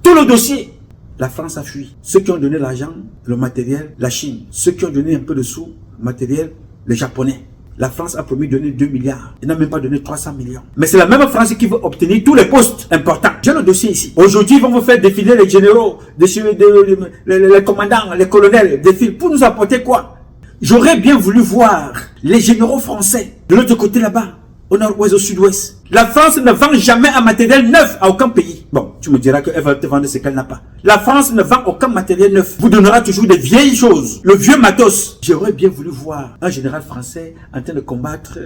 Tout le dossier. La France a fui. Ceux qui ont donné l'argent, le matériel, la Chine. Ceux qui ont donné un peu de sous, le matériel, les Japonais. La France a promis de donner 2 milliards. Elle n'a même pas donné 300 millions. Mais c'est la même France qui veut obtenir tous les postes importants. J'ai le dossier ici. Aujourd'hui, ils vont vous faire défiler les généraux, les commandants, les colonels, défilent pour nous apporter quoi? J'aurais bien voulu voir les généraux français de l'autre côté là-bas, au nord-ouest, au sud-ouest. La France ne vend jamais un matériel neuf à aucun pays. Bon, tu me diras qu'elle va te vendre ce qu'elle n'a pas. La France ne vend aucun matériel neuf. Vous donnera toujours des vieilles choses. Le vieux matos. J'aurais bien voulu voir un général français en train de combattre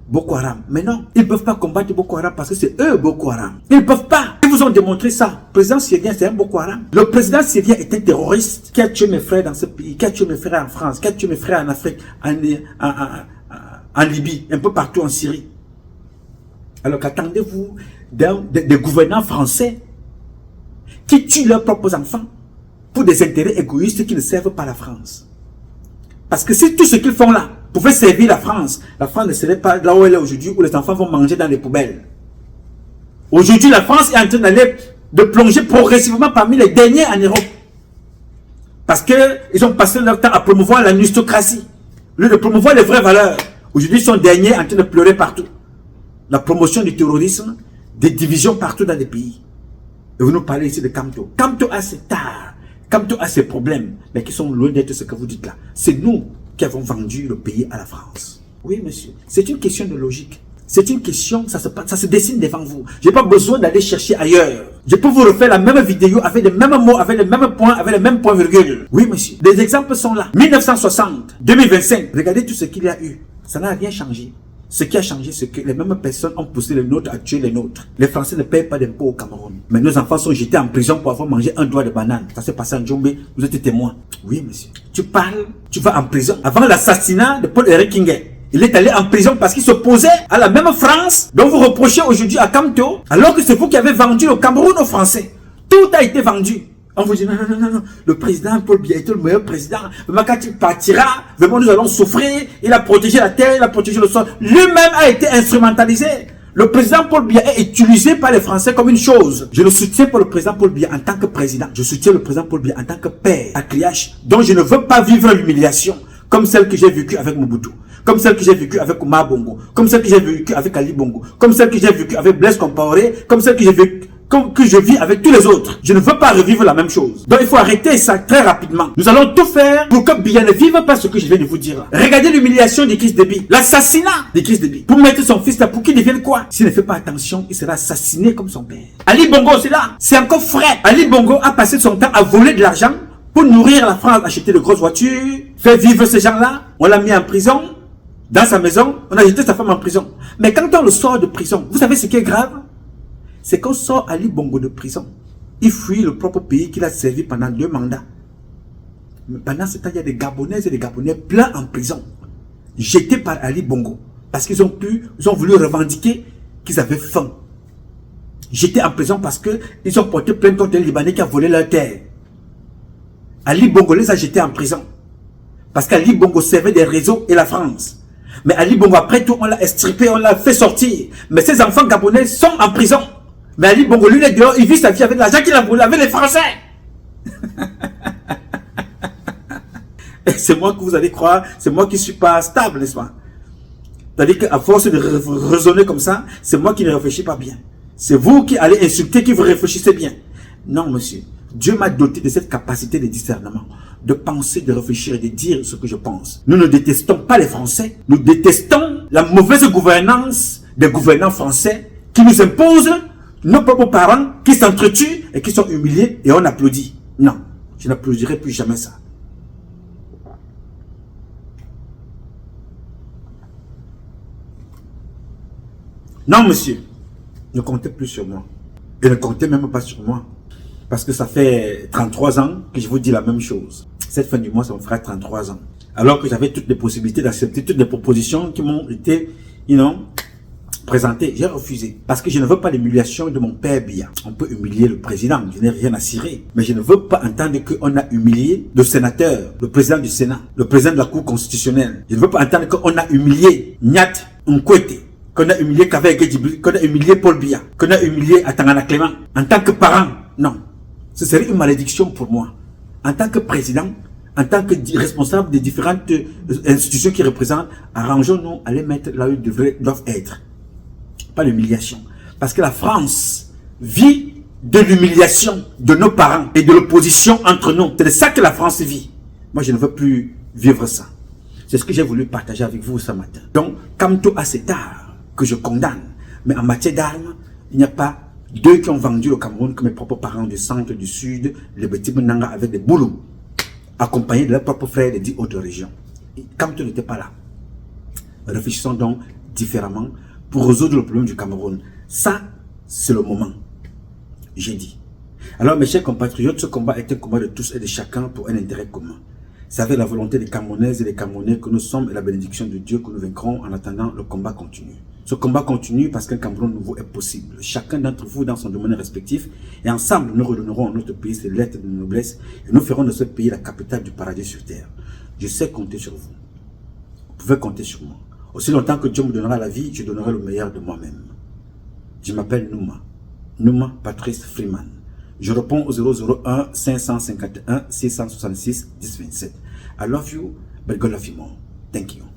Boko Haram. Mais non, ils ne peuvent pas combattre Boko Haram parce que c'est eux Boko Haram. Ils ne peuvent pas. Ils vous ont démontré ça. Le président syrien, c'est un Boko Haram. Le président syrien est un terroriste qui a tué mes frères dans ce pays, qui a tué mes frères en France, qui a tué mes frères en Afrique, en Libye, un peu partout en Syrie. Alors qu'attendez-vous des gouvernants français qui tuent leurs propres enfants pour des intérêts égoïstes qui ne servent pas la France? Parce que si tout ce qu'ils font là pouvait servir la France ne serait pas là où elle est aujourd'hui, où les enfants vont manger dans les poubelles. Aujourd'hui, la France est en train de plonger progressivement parmi les derniers en Europe. Parce qu'ils ont passé leur temps à promouvoir la aristocratie, au lieu de promouvoir les vraies valeurs. Aujourd'hui, ils sont derniers en train de pleurer partout. La promotion du terrorisme, des divisions partout dans les pays. Et vous nous parlez ici de Kamto. Kamto a ses tares, Kamto a ses problèmes, mais qui sont loin d'être ce que vous dites là. C'est nous qui avons vendu le pays à la France. Oui, monsieur. C'est une question de logique. C'est une question, ça se dessine devant vous. Je n'ai pas besoin d'aller chercher ailleurs. Je peux vous refaire la même vidéo avec les mêmes mots, avec les mêmes points, avec les mêmes points virgules. Oui, monsieur. Des exemples sont là. 1960, 2025. Regardez tout ce qu'il y a eu. Ça n'a rien changé. Ce qui a changé, c'est que les mêmes personnes ont poussé les nôtres à tuer les nôtres. Les Français ne payent pas d'impôts au Cameroun. Mais nos enfants sont jetés en prison pour avoir mangé un doigt de banane. Ça s'est passé en Djombe. Vous êtes témoin. Oui, monsieur. Tu parles, tu vas en prison. Avant l'assassinat de Paul-Henri Kinguet, il est allé en prison parce qu'il s'opposait à la même France dont vous reprochez aujourd'hui à Kamto, alors que c'est vous qui avez vendu le Cameroun aux Français. Tout a été vendu. On vous dit non, le président Paul Biya était le meilleur président. Mais quand il partira, vraiment nous allons souffrir. Il a protégé la terre, il a protégé le sol. Lui-même a été instrumentalisé. Le président Paul Biya est utilisé par les Français comme une chose. Je le soutiens pour le président Paul Biya en tant que président. Je soutiens le président Paul Biya en tant que père à Kriach. Donc je ne veux pas vivre l'humiliation comme celle que j'ai vécue avec Mobutu, comme celle que j'ai vécue avec Omar Bongo, comme celle que j'ai vécue avec Ali Bongo, comme celle que j'ai vécue avec Blaise Compaoré, comme celle que j'ai vécue que je vis avec tous les autres. Je ne veux pas revivre la même chose. Donc il faut arrêter ça très rapidement. Nous allons tout faire pour que Biya ne vive pas ce que je viens de vous dire là. Regardez l'humiliation d'Idriss Déby, l'assassinat d'Idriss Déby, pour mettre son fils là, pour qu'il devienne quoi? S'il ne fait pas attention, il sera assassiné comme son père. Ali Bongo, c'est là, c'est encore frais. Ali Bongo a passé son temps à voler de l'argent pour nourrir la France, acheter de grosses voitures, faire vivre ces gens-là. On l'a mis en prison, dans sa maison, on a jeté sa femme en prison. Mais quand on le sort de prison, vous savez ce qui est grave? C'est qu'on sort Ali Bongo de prison. Il fuit le propre pays qu'il a servi pendant 2 mandats. Mais pendant ce temps, il y a des Gabonaises et des Gabonais pleins en prison, jetés par Ali Bongo, parce qu'ils ont voulu revendiquer qu'ils avaient faim. Jetés en prison parce qu'ils ont porté plainte contre un Libanais qui a volé leur terre. Ali Bongo les a jetés en prison. Parce qu'Ali Bongo servait des réseaux et la France. Mais Ali Bongo, après tout, on l'a extirpé, on l'a fait sortir. Mais ces enfants gabonais sont en prison. Mais Ali Bongo, lui, il est dehors, il vit sa vie avec l'argent qu'il a volé avec les Français. C'est moi que vous allez croire, c'est moi qui ne suis pas stable, n'est-ce pas? C'est-à-dire qu'à force de raisonner comme ça, c'est moi qui ne réfléchis pas bien. C'est vous qui allez insulter, qui vous réfléchissez bien. Non, monsieur. Dieu m'a doté de cette capacité de discernement, de penser, de réfléchir et de dire ce que je pense. Nous ne détestons pas les Français, nous détestons la mauvaise gouvernance des gouvernants français qui nous imposent nos propres parents qui s'entretuent et qui sont humiliés et on applaudit. Non, je n'applaudirai plus jamais ça. Non, monsieur, ne comptez plus sur moi. Et ne comptez même pas sur moi. Parce que ça fait 33 ans que je vous dis la même chose. Cette fin du mois, ça me fera 33 ans. Alors que j'avais toutes les possibilités d'accepter toutes les propositions qui m'ont été, présentées. J'ai refusé. Parce que je ne veux pas l'humiliation de mon père Biya. On peut humilier le président, je n'ai rien à cirer. Mais je ne veux pas entendre qu'on a humilié le sénateur, le président du Sénat, le président de la Cour constitutionnelle. Je ne veux pas entendre qu'on a humilié Nyat Nkwete, qu'on a humilié Kaveh Gedjibli, qu'on a humilié Paul Biya, qu'on a humilié Atangana Clément. En tant que parent, non. Ce serait une malédiction pour moi. En tant que président, en tant que responsable des différentes institutions qui représentent, arrangeons-nous à les mettre là où ils doivent être. Pas l'humiliation. Parce que la France vit de l'humiliation de nos parents et de l'opposition entre nous. C'est de ça que la France vit. Moi, je ne veux plus vivre ça. C'est ce que j'ai voulu partager avec vous ce matin. Donc, Kamto a cet art que je condamne. Mais en matière d'armes, il n'y a pas deux qui ont vendu le Cameroun que mes propres parents du centre, du sud, les petits Benanga avec des boulons, accompagnés de leurs propres frères des 10 autres régions. Kamto n'était pas là. Réfléchissons donc différemment pour résoudre le problème du Cameroun. Ça, c'est le moment. J'ai dit. Alors, mes chers compatriotes, ce combat est un combat de tous et de chacun pour un intérêt commun. C'est avec la volonté des Camerounaises et des Camerounais que nous sommes et la bénédiction de Dieu que nous vaincrons. En attendant, le combat continue. Ce combat continue parce qu'un Cameroun nouveau est possible. Chacun d'entre vous dans son domaine respectif. Et ensemble, nous redonnerons à notre pays ses lettres de noblesse. Et nous ferons de ce pays la capitale du paradis sur terre. Je sais compter sur vous. Vous pouvez compter sur moi. Aussi longtemps que Dieu me donnera la vie, je donnerai le meilleur de moi-même. Je m'appelle Nouma. Nouma Patrice Freeman. Je réponds au 001 551 666 1027. I love you, but God love you more. Thank you.